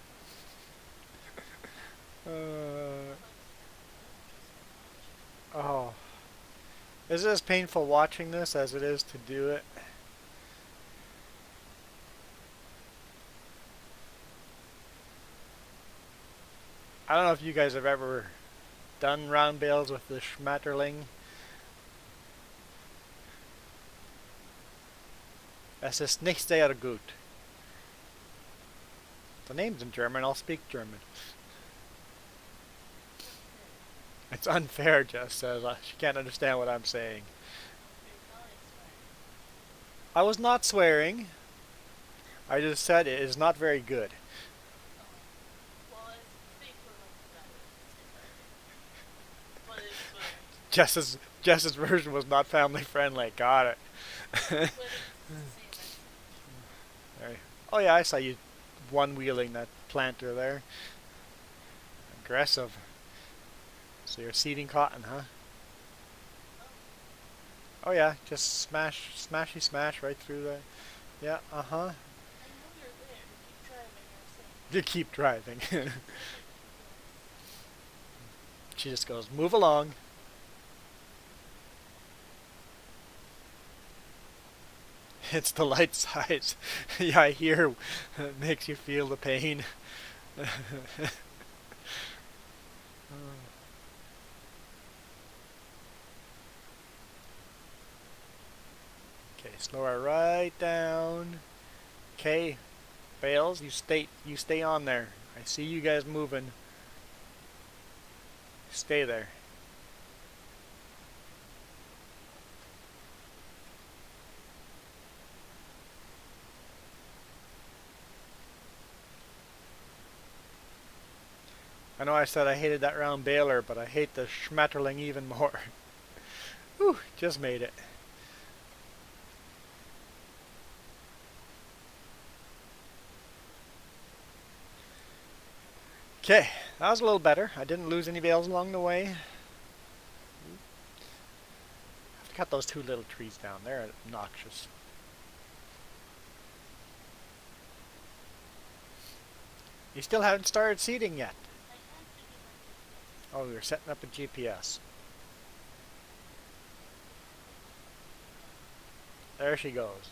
Oh. Is it as painful watching this as it is to do it? I don't know if you guys have ever done round bales with the Schmetterling. Es ist nicht sehr gut. The name's in German, I'll speak German. It's unfair, Jess says. She can't understand what I'm saying. I was not swearing. I just said it is not very good. Jess's version was not family friendly. Got it. Right. Oh yeah, I saw you one-wheeling that planter there. Aggressive. So you're seeding cotton, huh? Oh yeah, just smashy smash right through there. Yeah, uh-huh. You keep driving. She just goes, move along. It's the light size. Yeah, I hear it makes you feel the pain. Okay, slow her right down. Okay, Bales, you stay on there. I see you guys moving. Stay there. I know I said I hated that round baler, but I hate the Schmetterling even more. Whew, just made it. Okay, that was a little better. I didn't lose any bales along the way. I have to cut those two little trees down. They're obnoxious. You still haven't started seeding yet. Oh, you're setting up a GPS. There she goes.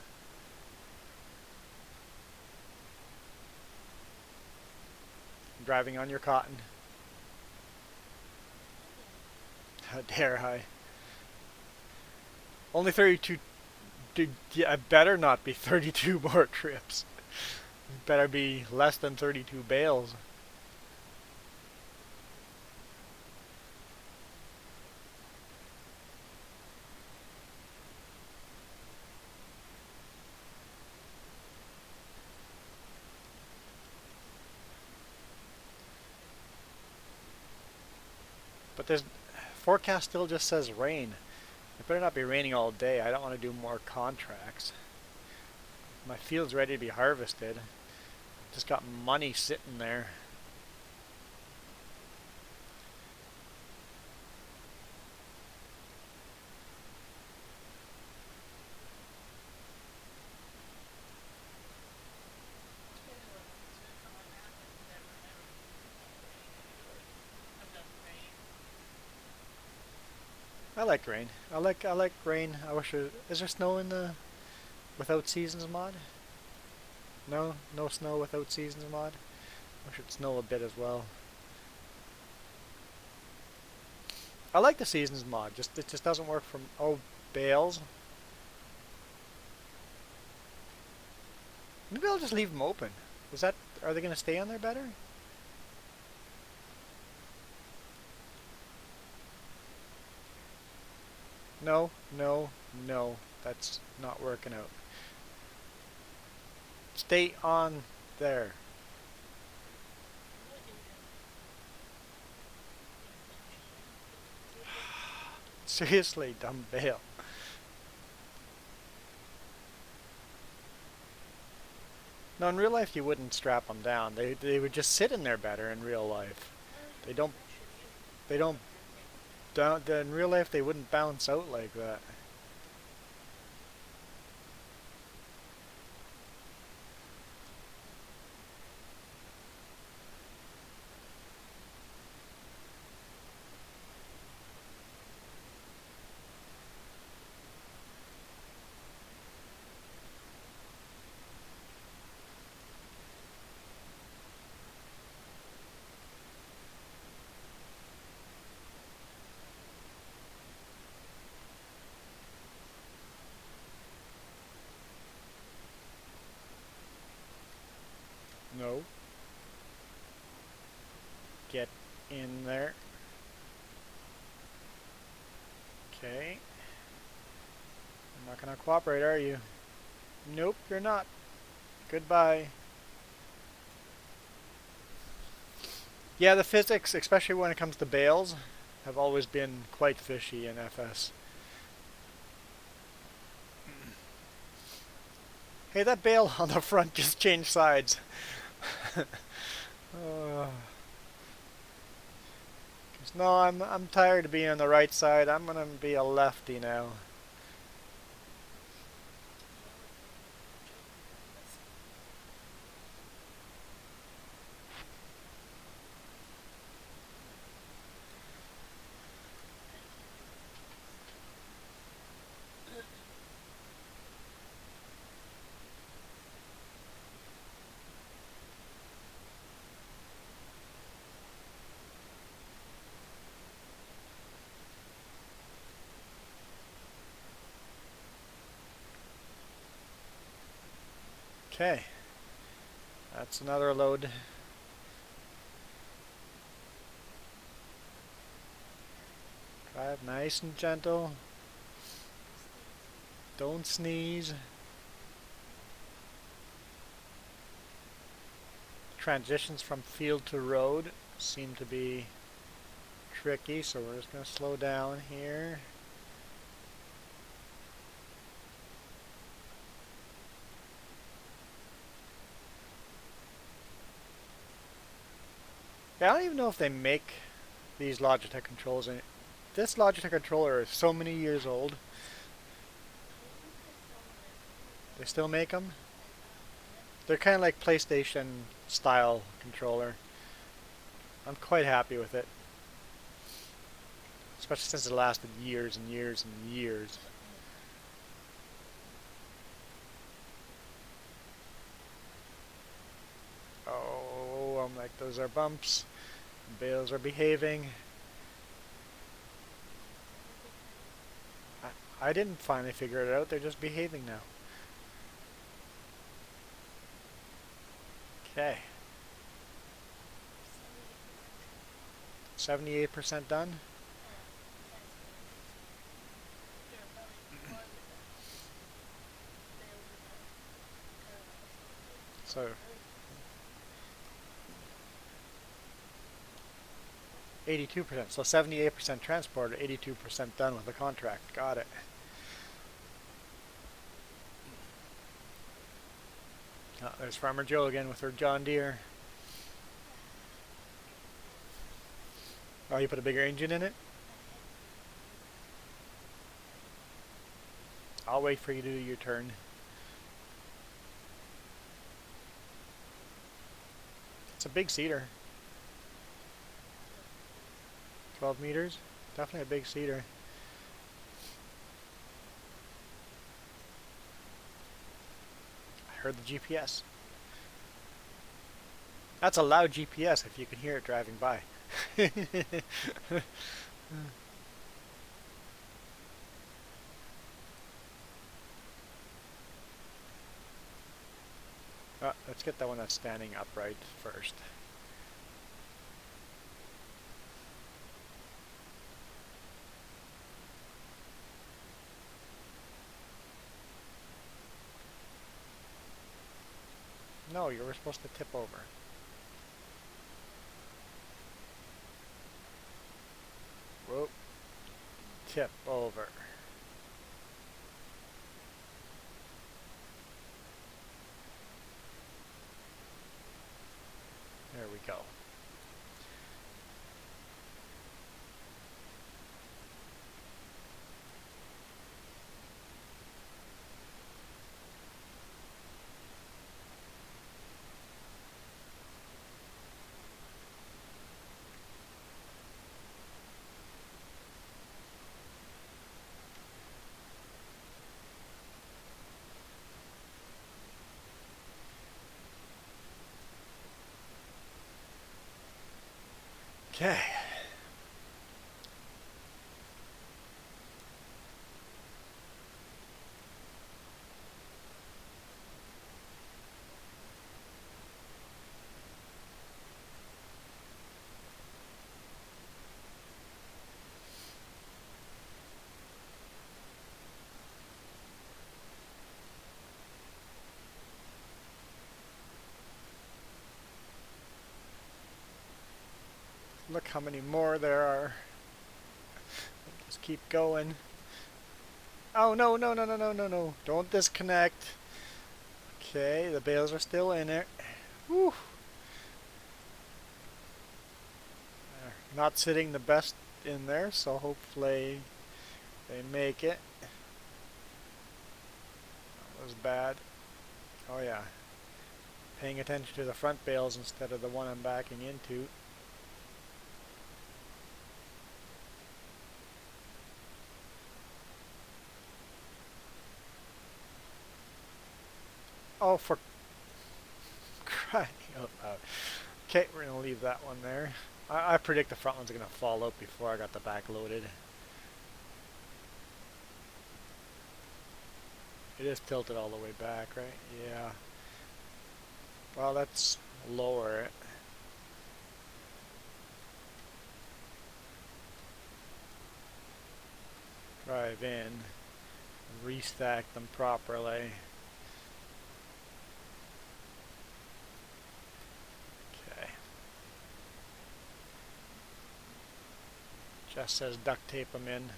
Driving on your cotton. How dare I? Only 32. I better not be 32 more trips. It better be less than 32 bales. But this forecast still just says rain. It better not be raining all day. I don't want to do more contracts. My field's ready to be harvested. Just got money sitting there. I like rain. I like rain. I wish is there snow in the without seasons mod? No, no snow without seasons mod. I wish it'd snow a bit as well. I like the seasons mod. It just doesn't work from bales. Maybe I'll just leave them open. Are they gonna stay on there better? No, no, no. That's not working out. Stay on there. Seriously, dumb bale. No, in real life you wouldn't strap them down. They would just sit in there better in real life. They don't they don't down in real life they wouldn't bounce out like that. No. Get in there. Okay. You're not gonna cooperate, are you? Nope, you're not. Goodbye. Yeah, the physics, especially when it comes to bales, have always been quite fishy in FS. Hey, that bale on the front just changed sides. uh, no, I'm tired of being on the right side. I'm gonna be a lefty now. Okay, that's another load. Drive nice and gentle. Don't sneeze. Transitions from field to road seem to be tricky, so we're just going to slow down here. Yeah, I don't even know if they make these Logitech controls. This Logitech controller is so many years old. They still make them? They're kind of like PlayStation style controller. I'm quite happy with it. Especially since it lasted years and years and years. Oh, I'm like, those are bumps. Bales are behaving. I didn't finally figure it out. They're just behaving now. Okay. 78% done. So 82%. So 78% transported, 82% done with the contract. Got it. Oh, there's Farmer Joe again with her John Deere. Oh, you put a bigger engine in it? I'll wait for you to do your turn. It's a big seeder. 12 meters? Definitely a big seeder. I heard the GPS. That's a loud GPS if you can hear it driving by. Let's get that one that's standing upright first. No, you were supposed to tip over. Whoop. Tip over. There we go. Okay. look how many more there are. Just keep going. Oh, no, no, no, no, no, no, no. Don't disconnect. Okay, the bales are still in it. Whew. They're not sitting the best in there, so hopefully they make it. That was bad. Oh yeah. Paying attention to the front bales instead of the one I'm backing into. Oh, for crying out loud. Okay, we're going to leave that one there. I predict the front one's going to fall out before I got the back loaded. It is tilted all the way back, right? Yeah. Well, let's lower it. Drive in. Restack them properly. Okay. Just says duct tape them in.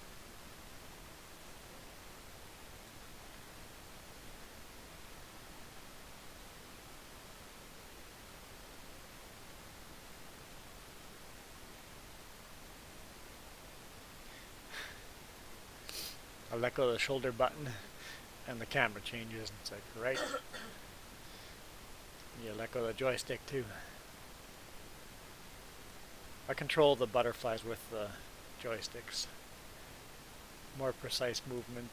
I let go of the shoulder button and the camera changes. It's like, right. You let go of the joystick too. I control the butterflies with the joysticks. More precise movement.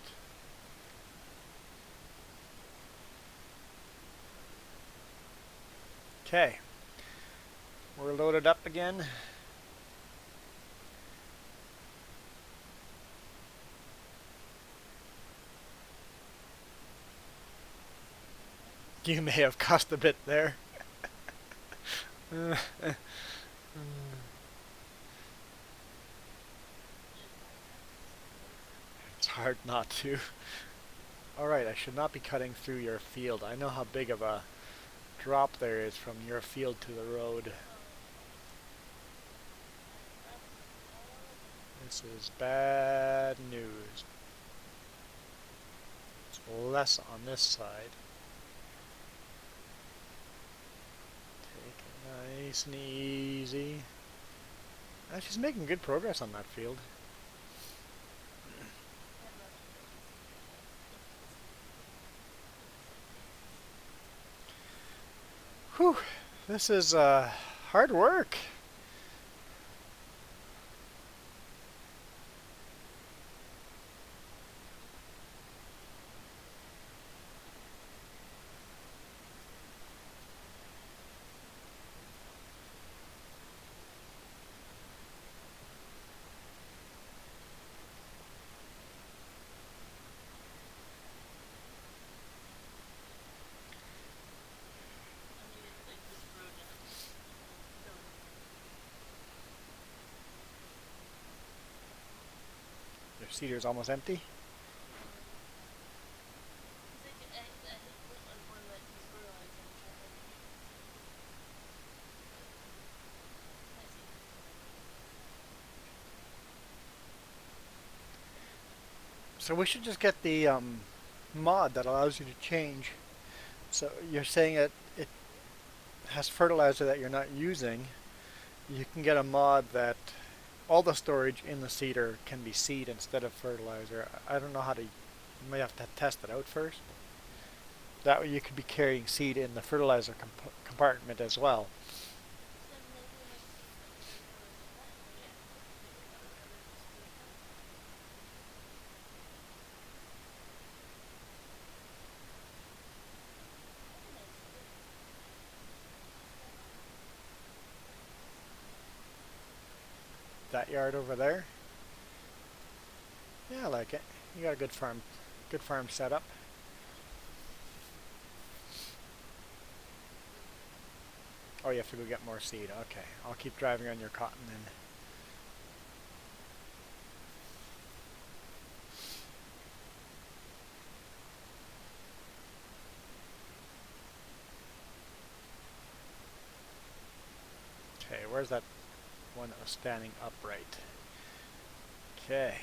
Okay. We're loaded up again. You may have cussed a bit there. It's hard not to. Alright, I should not be cutting through your field. I know how big of a drop there is from your field to the road. This is bad news. It's less on this side. Take it nice and easy. She's making good progress on that field. Whew, this is hard work. Your seeder's almost empty. So we should just get the mod that allows you to change. So you're saying it has fertilizer that you're not using. You can get a mod that all the storage in the seeder can be seed instead of fertilizer. I don't know how to, you may have to test it out first. That way you could be carrying seed in the fertilizer compartment as well. That yard over there. Yeah, I like it. You got a good farm setup. Oh, you have to go get more seed. Okay, I'll keep driving on your cotton then. Okay, where's that one that was standing upright. Okay.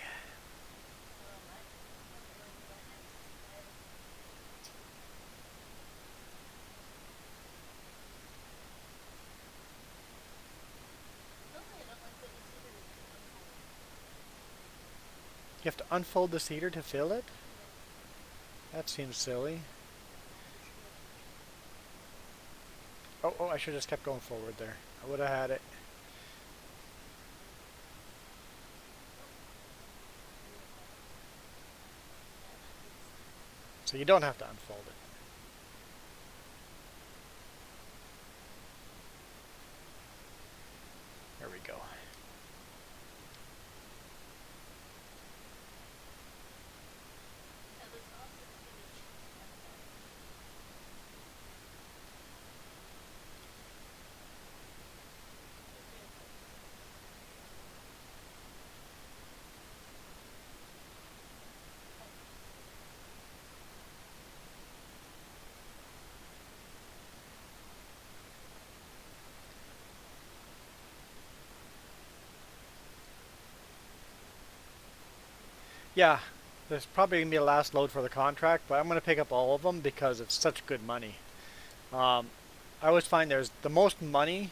You have to unfold the cedar to fill it? That seems silly. Oh, I should have just kept going forward there. I would have had it. So you don't have to unfold it. There we go. Yeah, there's probably going to be a last load for the contract, but I'm going to pick up all of them because it's such good money. I always find there's the most money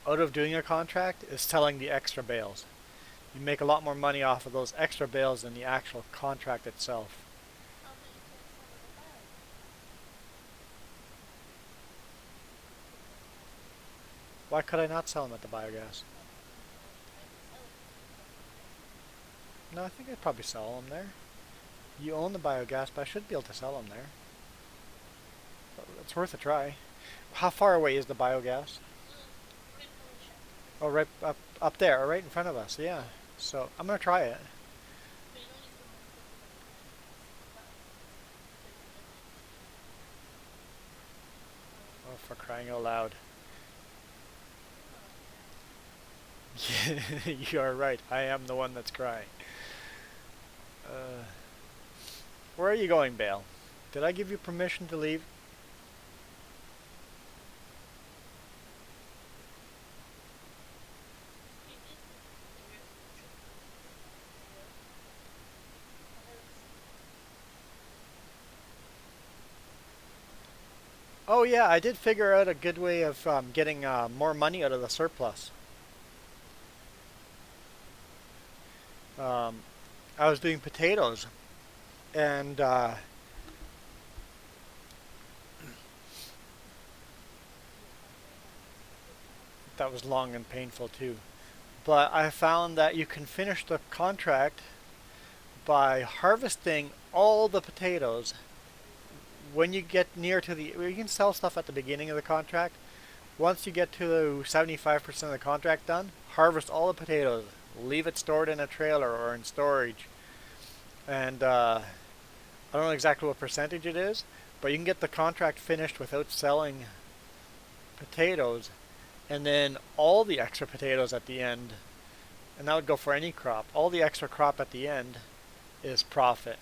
out of doing a contract is selling the extra bales. You make a lot more money off of those extra bales than the actual contract itself. Why could I not sell them at the biogas? No, I think I'd probably sell them there. You own the biogas, but I should be able to sell them there. It's worth a try. How far away is the biogas? Oh, right up there, right in front of us. Yeah. So I'm gonna try it. Oh, for crying out loud! You are right. I am the one that's crying. Where are you going, Bale? Did I give you permission to leave? Oh yeah, I did figure out a good way of getting more money out of the surplus. Um, I was doing potatoes, and that was long and painful too. But I found that you can finish the contract by harvesting all the potatoes when you get near to the. You can sell stuff at the beginning of the contract. Once you get to 75% of the contract done, harvest all the potatoes, leave it stored in a trailer or in storage, and I don't know exactly what percentage it is, but you can get the contract finished without selling potatoes, and then all the extra potatoes at the end, and that would go for any crop, all the extra crop at the end is profit.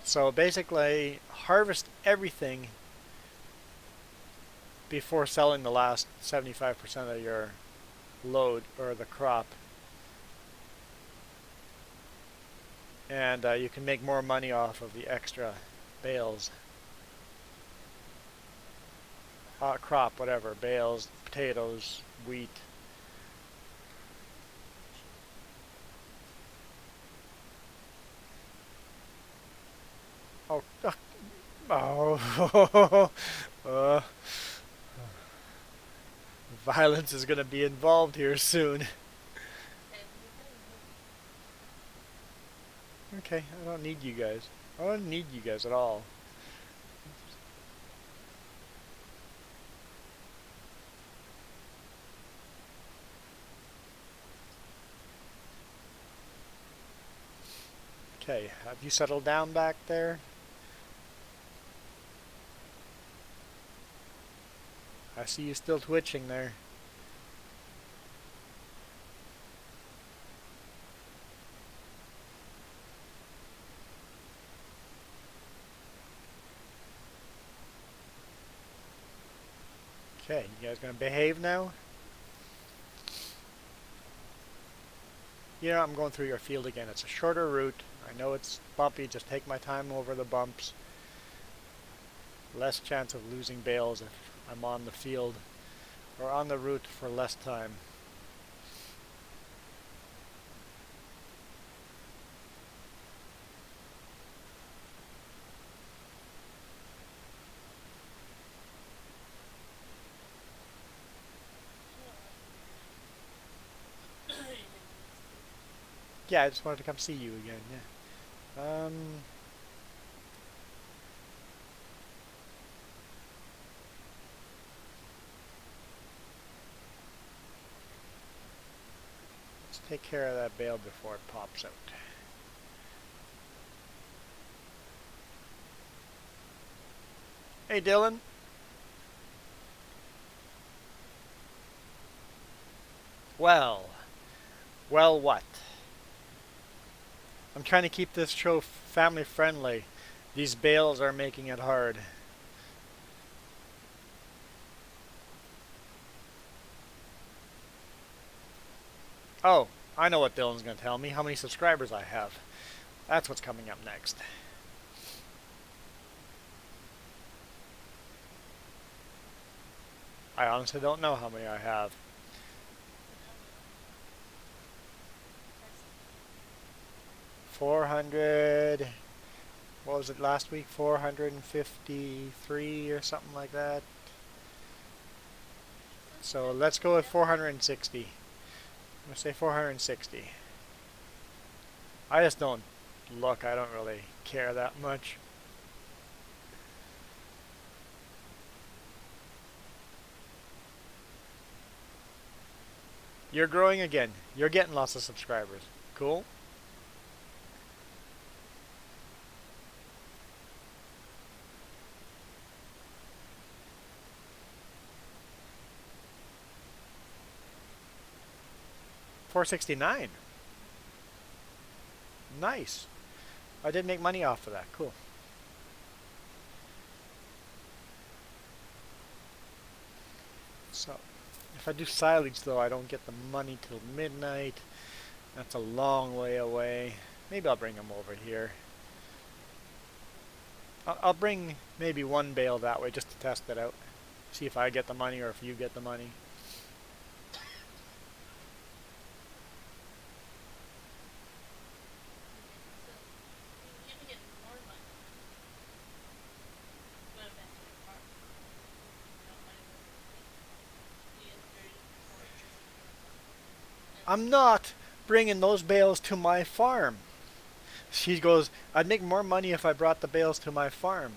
So basically, harvest everything before selling the last 75% of your load or the crop, and you can make more money off of the extra bales. Crop, whatever, bales, potatoes, wheat. Oh, oh, violence is going to be involved here soon. Okay, I don't need you guys. I don't need you guys at all. Okay, have you settled down back there? I see you still twitching there. Okay, you guys gonna behave now? You know, I'm going through your field again. It's a shorter route. I know it's bumpy, just take my time over the bumps. Less chance of losing bales if I'm on the field or on the route for less time. Yeah, I just wanted to come see you again, yeah. Let's take care of that bale before it pops out. Hey, Dylan. Well, well what? I'm trying to keep this show family friendly. These bales are making it hard. Oh, I know what Dylan's going to tell me. How many subscribers I have. That's what's coming up next. I honestly don't know how many I have. 400. What was it last week? 453 or something like that. So let's go with 460. I'm going to say 460. I just don't look. I don't really care that much. You're growing again. You're getting lots of subscribers. Cool. $469. Nice. I did make money off of that. Cool. So, if I do silage though, I don't get the money till midnight. That's a long way away. Maybe I'll bring them over here. I'll bring maybe one bale that way just to test it out. See if I get the money or if you get the money. I'm not bringing those bales to my farm. She goes, I'd make more money if I brought the bales to my farm.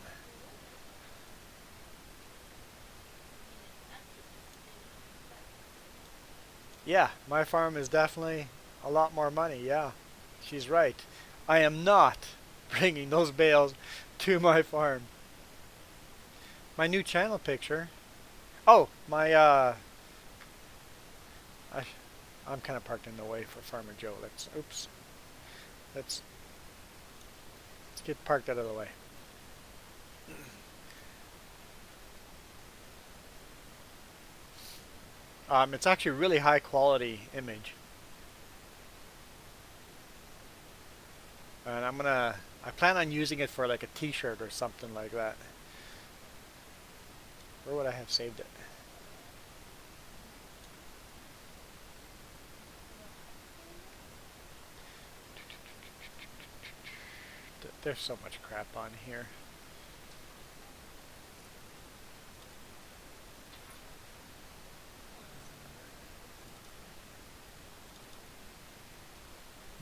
Yeah, my farm is definitely a lot more money, yeah. She's right. I am not bringing those bales to my farm. My new channel picture. Oh, my, I'm kind of parked in the way for Farmer Joe. Oops. Let's get parked out of the way. It's actually a really high quality image. And I plan on using it for like a t-shirt or something like that. Where would I have saved it? There's so much crap on here.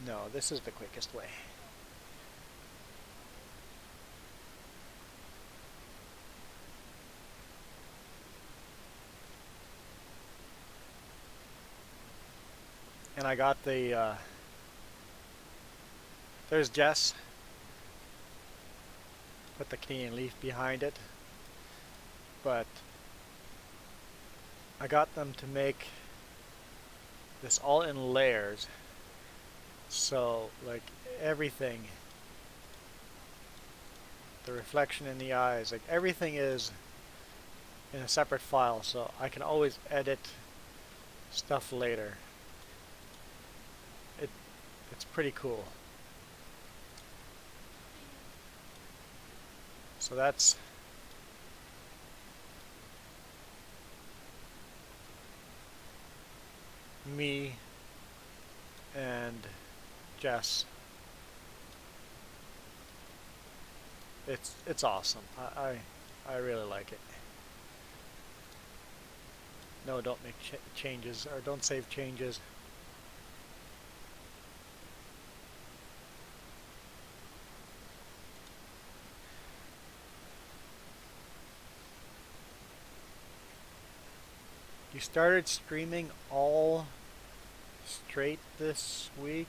No, this is the quickest way. And I got the, there's Jess. Put the Canadian leaf behind it. But I got them to make this all in layers. So, like, everything, the reflection in the eyes, like, everything is in a separate file, so I can always edit stuff later. It's pretty cool. So that's me and Jess. It's awesome. I really like it. No, don't make changes, or don't save changes. You started streaming all straight this week?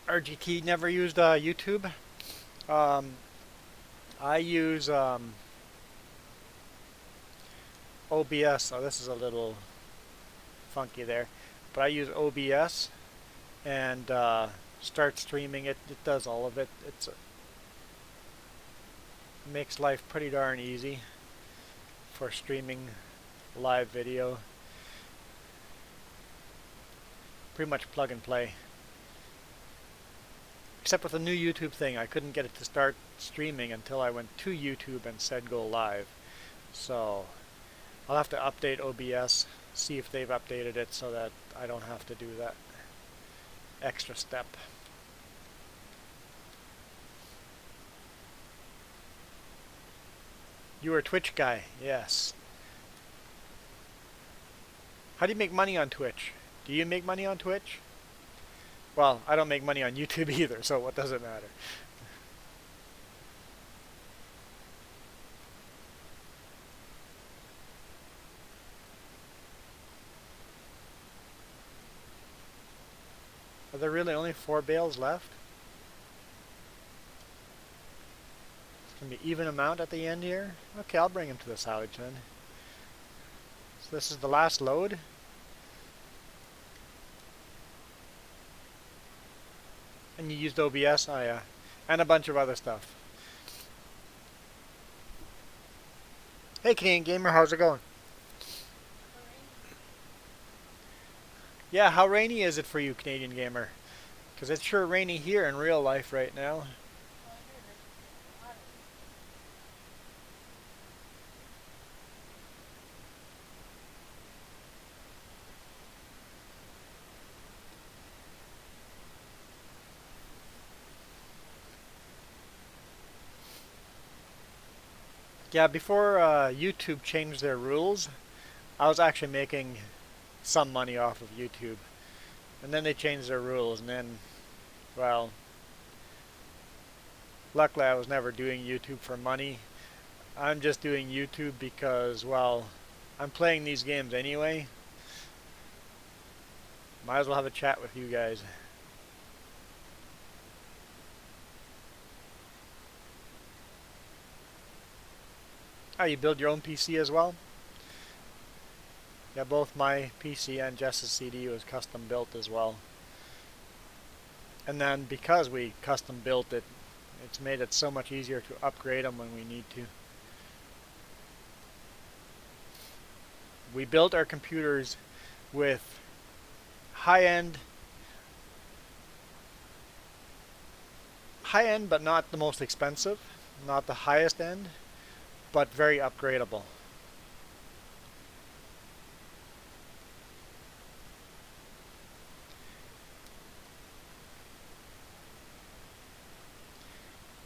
RGT never used YouTube. I use OBS. Oh, this is a little funky there, but I use OBS and start streaming it. It does all of it. It makes life pretty darn easy for streaming live video. Pretty much plug and play. Except with the new YouTube thing, I couldn't get it to start streaming until I went to YouTube and said go live. So I'll have to update OBS, see if they've updated it so that I don't have to do that extra step. You were a Twitch guy, yes. How do you make money on Twitch? Do you make money on Twitch? Well, I don't make money on YouTube either, so what does it matter? Are there really only 4 bales left? It's going to be even amount at the end here? Okay, I'll bring him to the salvage then. So this is the last load? And you used OBS? Oh yeah. And a bunch of other stuff. Hey Canadian Gamer, how's it going? Yeah, how rainy is it for you, Canadian Gamer? Because it's sure rainy here in real life right now. Yeah, before YouTube changed their rules, I was actually making some money off of YouTube. And then they changed their rules, and then, well, luckily I was never doing YouTube for money. I'm just doing YouTube because, well, I'm playing these games anyway. Might as well have a chat with you guys. Oh, you build your own PC as well? Yeah, both my PC and Jess's CD was custom built as well. And then because we custom built it, it's made it so much easier to upgrade them when we need to. We built our computers with high-end but not the most expensive, not the highest end, but very upgradable.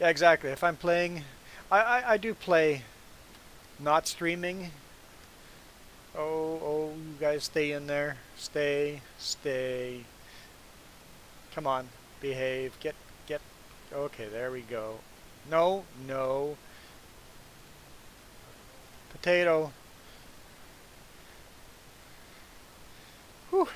Yeah, exactly. If I'm playing, I do play not streaming. Oh, you guys stay in there. Stay. Come on, behave. Get. Okay, there we go. No. Potato. Whew.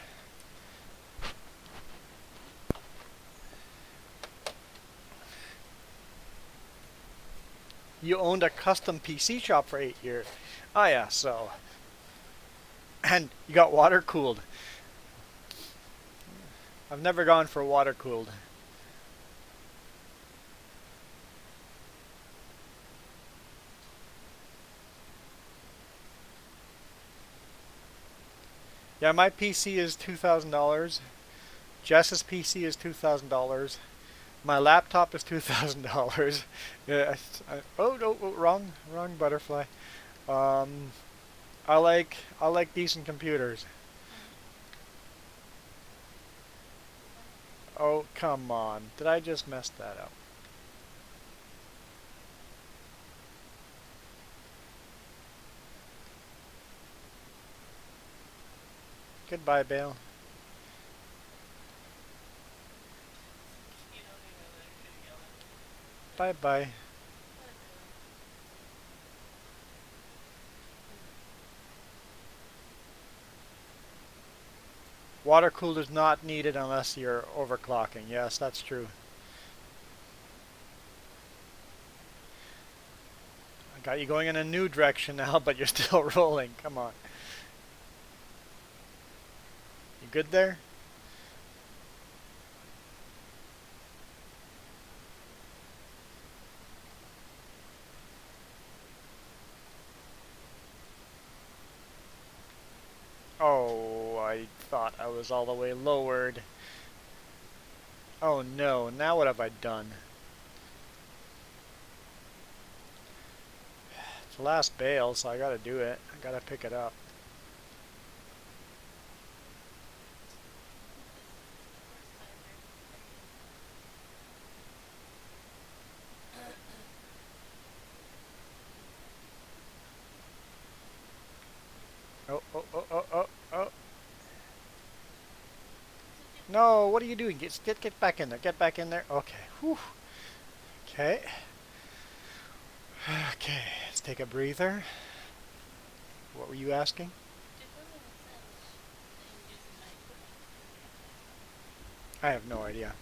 You owned a custom PC shop for 8 years. Oh yeah, so. And you got water cooled. I've never gone for water cooled. Yeah, my PC is $2,000. Jess's PC is $2,000. My laptop is $2,000. Yeah, oh no, oh, wrong butterfly. Um, I like decent computers. Oh, come on. Did I just mess that up? Goodbye, Bale. Bye bye. Water cooler is not needed unless you're overclocking. Yes, that's true. I got you going in a new direction now, but you're still rolling. Come on. You good there? Oh, I thought I was all the way lowered. Oh no, now what have I done? It's the last bale, so I gotta do it. I gotta pick it up. Oh, oh, oh, oh, oh, oh. No, what are you doing? Get back in there. Get back in there. Okay. Whew. Okay. Okay, let's take a breather. What were you asking? I have no idea.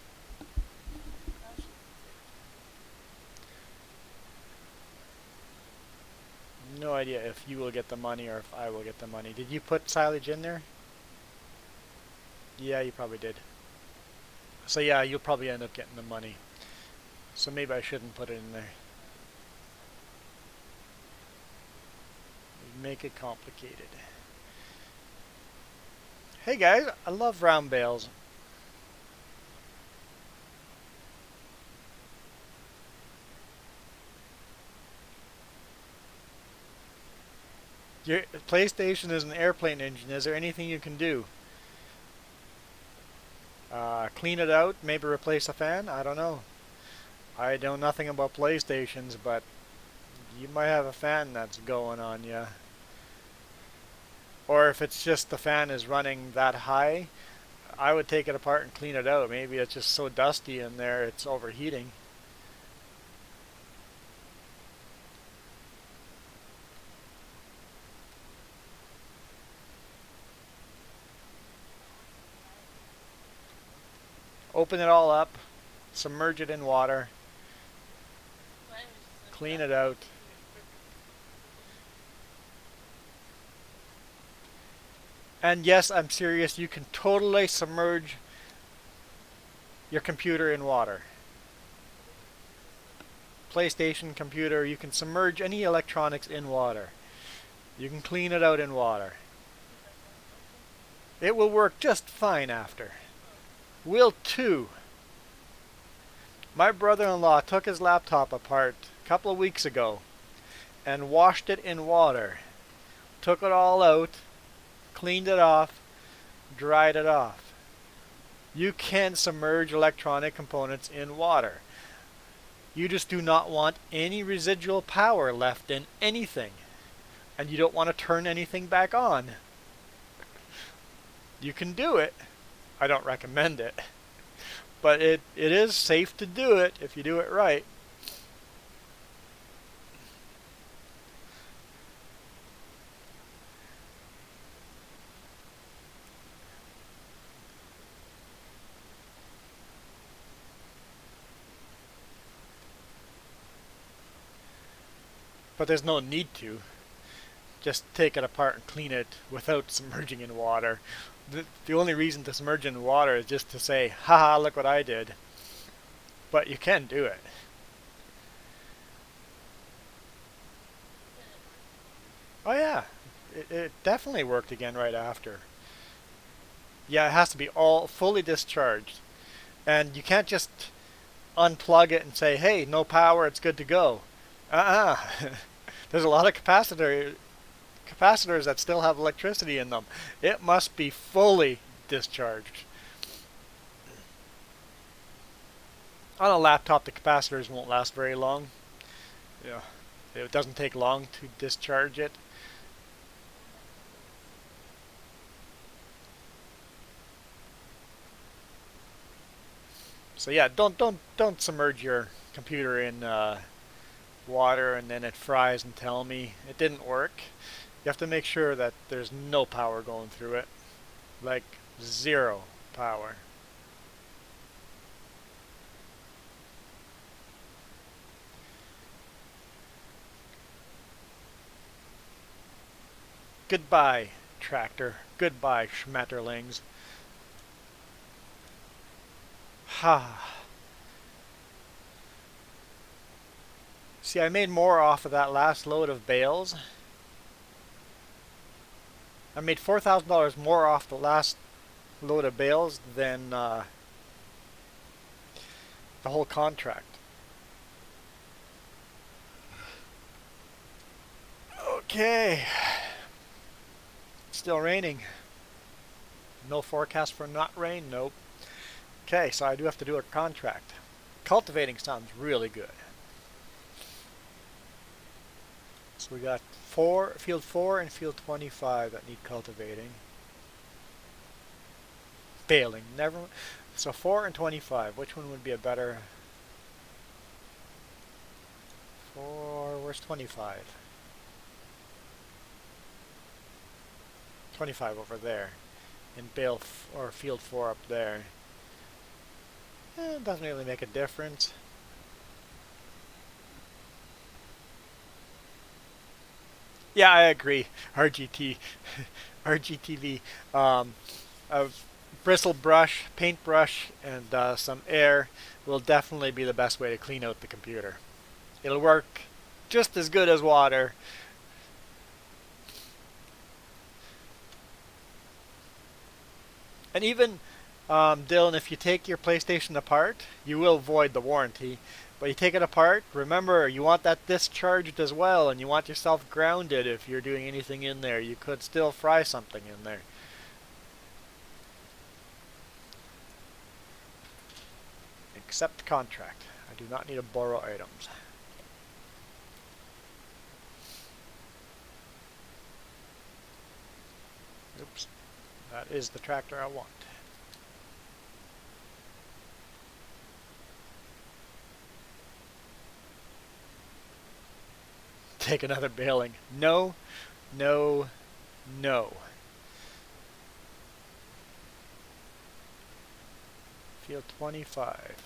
No idea if you will get the money or if I will get the money. Did you put silage in there? Yeah, you probably did. So yeah, you'll probably end up getting the money. So maybe I shouldn't put it in there. Make it complicated. Hey guys, I love round bales. Your PlayStation is an airplane engine. Is there anything you can do? Clean it out, maybe replace a fan? I don't know. I know nothing about PlayStations, but you might have a fan that's going on you. Or if it's just the fan is running that high, I would take it apart and clean it out. Maybe it's just so dusty in there it's overheating. Open it all up, submerge it in water, clean it out. And yes, I'm serious, you can totally submerge your computer in water. PlayStation computer, you can submerge any electronics in water. You can clean it out in water. It will work just fine after. Will too. My brother-in-law took his laptop apart a couple of weeks ago and washed it in water. Took it all out, cleaned it off, dried it off. You can submerge electronic components in water. You just do not want any residual power left in anything. And you don't want to turn anything back on. You can do it. I don't recommend it. But it is safe to do it if you do it right. But there's no need to. Just take it apart and clean it without submerging in water. The only reason to submerge in water is just to say, haha, look what I did. But you can do it. Oh yeah, it definitely worked again right after. Yeah, it has to be all fully discharged. And you can't just unplug it and say, hey, no power, it's good to go. Uh-uh. There's a lot of capacitors that still have electricity in them. It must be fully discharged. On a laptop, the capacitors won't last very long. Yeah, it doesn't take long to discharge it. So yeah, don't submerge your computer in water and then it fries and tell me it didn't work. You have to make sure that there's no power going through it, like zero power. Goodbye, tractor. Goodbye, schmetterlings. Ha. See, I made more off of that last load of bales. I made $4,000 more off the last load of bales than the whole contract. Okay. Still raining. No forecast for not rain? Nope. Okay, so I do have to do a contract. Cultivating sounds really good. So we got field 4 and field 25 that need cultivating. Baling, never. So 4 and 25, which one would be a better? where's 25? 25 over there. And or field 4 up there. It doesn't really make a difference. Yeah, I agree. RGT, RGTV. A bristle brush, paintbrush, and some air will definitely be the best way to clean out the computer. It'll work just as good as water. And even, Dylan, if you take your PlayStation apart, you will void the warranty. But you take it apart, remember, you want that discharged as well, and you want yourself grounded if you're doing anything in there. You could still fry something in there. Accept contract. I do not need to borrow items. Oops. That is the tractor I want. Take another baling. No, no, no. Field 25.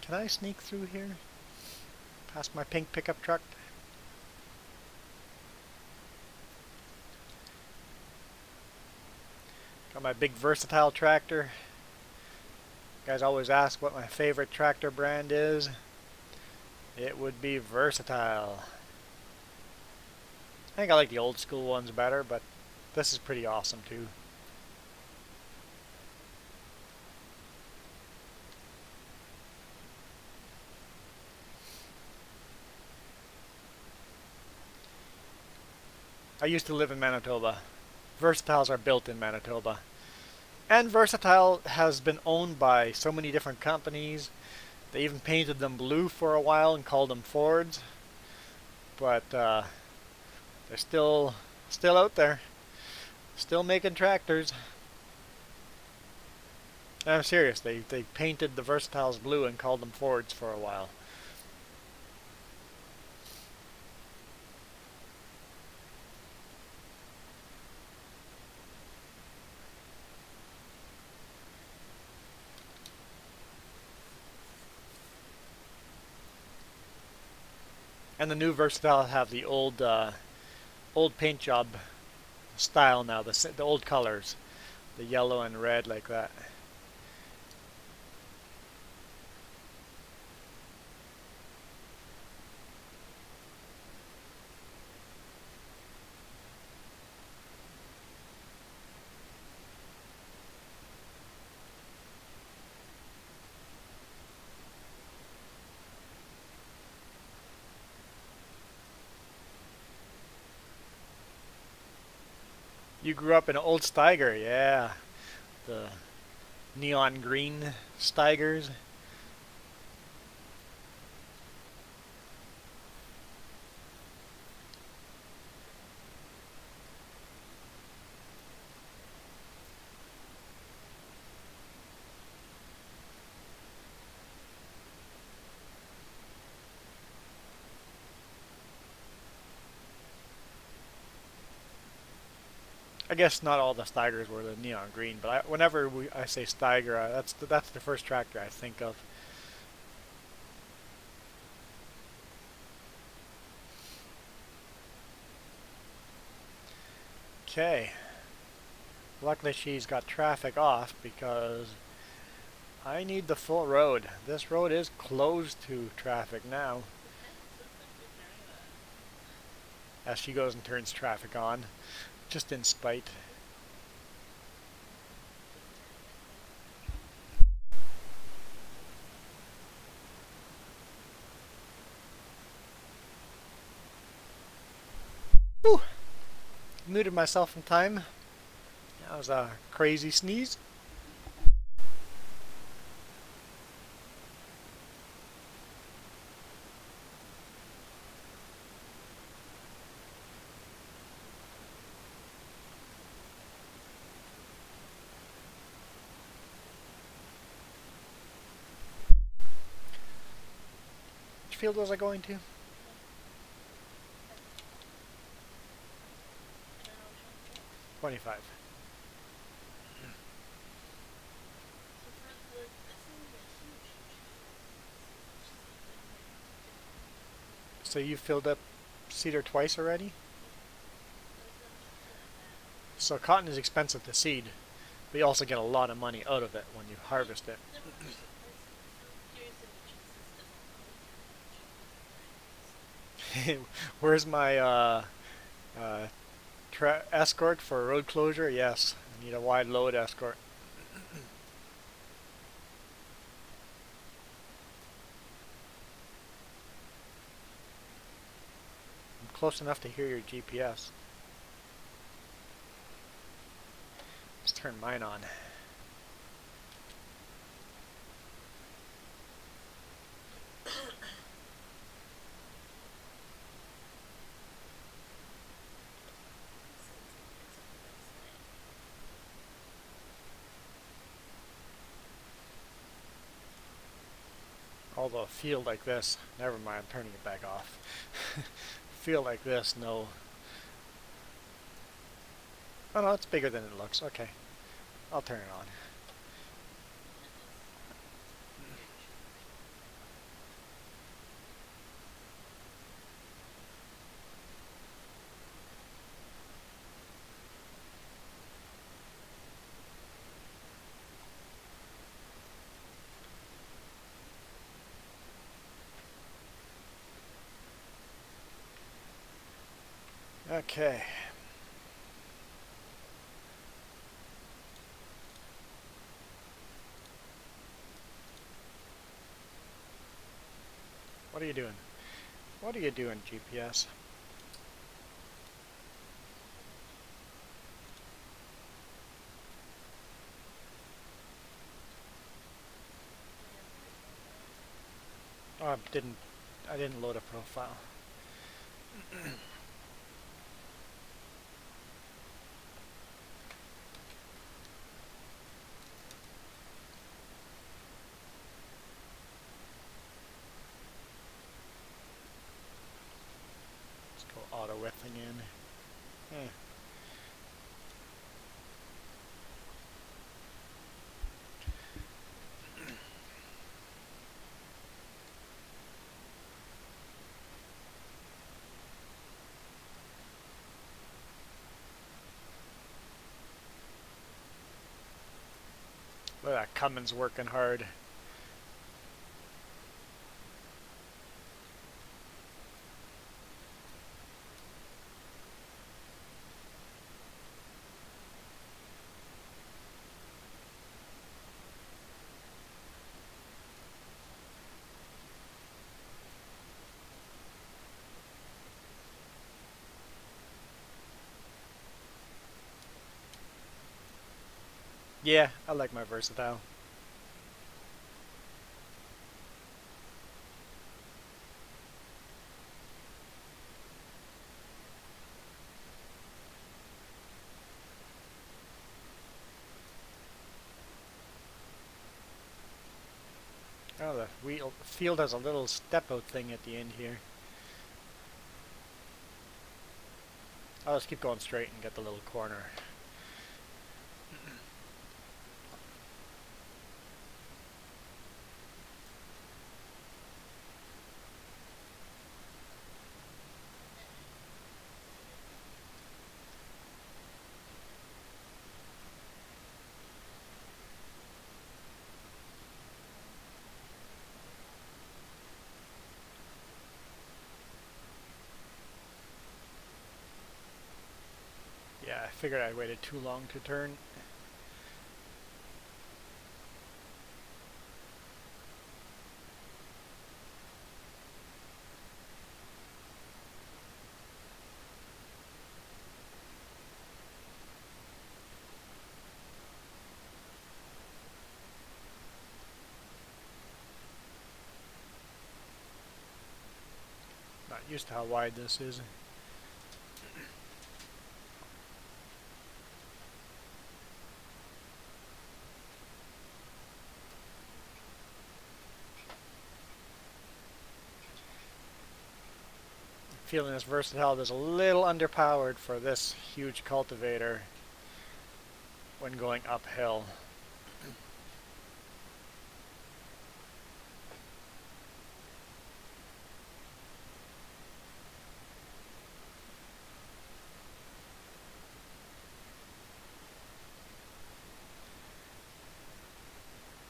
Can I sneak through here? Past my pink pickup truck? Got my big versatile tractor. You guys always ask what my favorite tractor brand is. It would be Versatile. I think I like the old school ones better, but this is pretty awesome too. I used to live in Manitoba. Versatiles are built in Manitoba. And Versatile has been owned by so many different companies. They even painted them blue for a while and called them Fords. But they're still out there. Still making tractors. I'm serious. They painted the Versatiles blue and called them Fords for a while. And the new Versatile have the old paint job style now, the old colors, the yellow and red like that. You grew up in an old Steiger, yeah. The neon green Steigers. I guess not all the Steigers were the neon green, but whenever I say Steiger, that's the first tractor I think of. Okay. Luckily she's got traffic off because I need the full road. This road is closed to traffic now. As she goes and turns traffic on, just in spite. Whew. Muted myself in time. That was a crazy sneeze. Which field was I going to? 25. So you filled up cedar twice already? So cotton is expensive to seed, but you also get a lot of money out of it when you harvest it. Where's my uh, escort for road closure? Yes, I need a wide load escort. I'm close enough to hear your GPS. Let's turn mine on. Although a field like this, never mind, I'm turning it back off. Field like this, no. Oh no, it's bigger than it looks. Okay, I'll turn it on. Okay. What are you doing? What are you doing, GPS? Oh, I didn't load a profile. Let's go auto width again. Eh. Look at that Cummins working hard. Yeah, I like my versatile. Oh, the field has a little step out thing at the end here. I'll just keep going straight and get the little corner. Yeah, I figured I waited too long to turn. Not used to how wide this is. Feeling this versatile is a little underpowered for this huge cultivator when going uphill.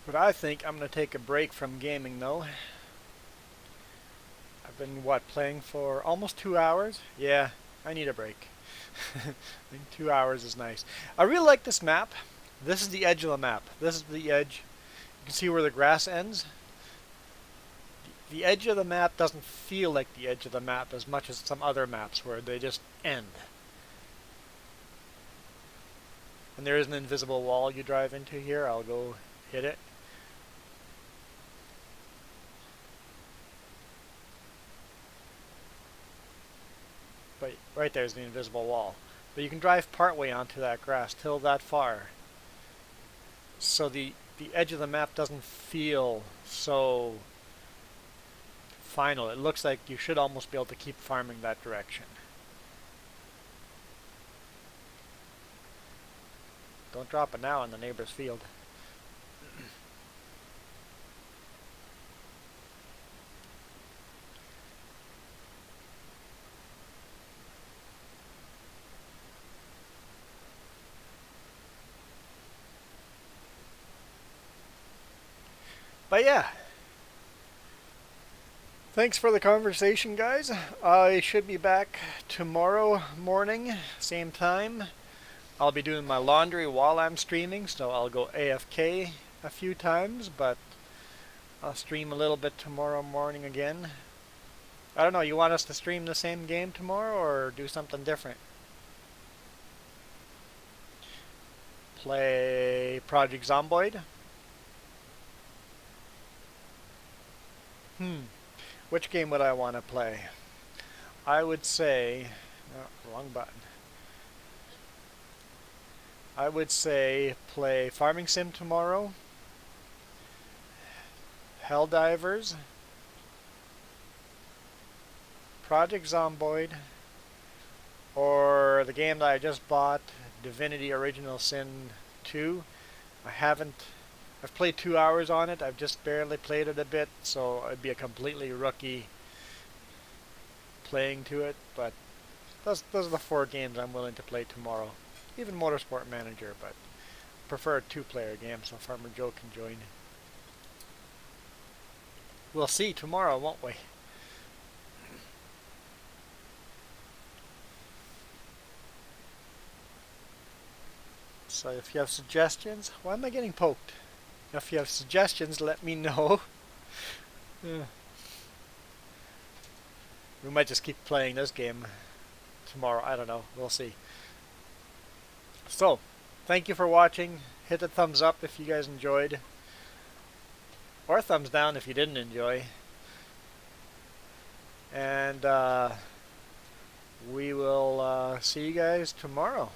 But I think I'm going to take a break from gaming though. I've been, what, playing for almost 2 hours? Yeah, I need a break. I think 2 hours is nice. I really like this map. This is the edge of the map. This is the edge. You can see where the grass ends. The edge of the map doesn't feel like the edge of the map as much as some other maps where they just end. And there is an invisible wall you drive into here. I'll go hit it. But right there's the invisible wall. But you can drive partway onto that grass till that far. So the edge of the map doesn't feel so final. It looks like you should almost be able to keep farming that direction. Don't drop it now in the neighbor's field. But yeah, thanks for the conversation, guys. I should be back tomorrow morning, same time. I'll be doing my laundry while I'm streaming, so I'll go AFK a few times, but I'll stream a little bit tomorrow morning again. I don't know, you want us to stream the same game tomorrow or do something different? Play Project Zomboid? Which game would I want to play? I would say... No, wrong button. I would say play Farming Sim tomorrow, Helldivers, Project Zomboid, or the game that I just bought, Divinity Original Sin 2. I've played 2 hours on it. I've just barely played it a bit, so I'd be a completely rookie playing to it. But those are the 4 games I'm willing to play tomorrow. Even Motorsport Manager, but prefer a 2-player game so Farmer Joe can join. We'll see tomorrow, won't we? So if you have suggestions, why am I getting poked? If you have suggestions, let me know. We might just keep playing this game tomorrow. I don't know. We'll see. So, thank you for watching. Hit the thumbs up if you guys enjoyed, or thumbs down if you didn't enjoy. And we will see you guys tomorrow.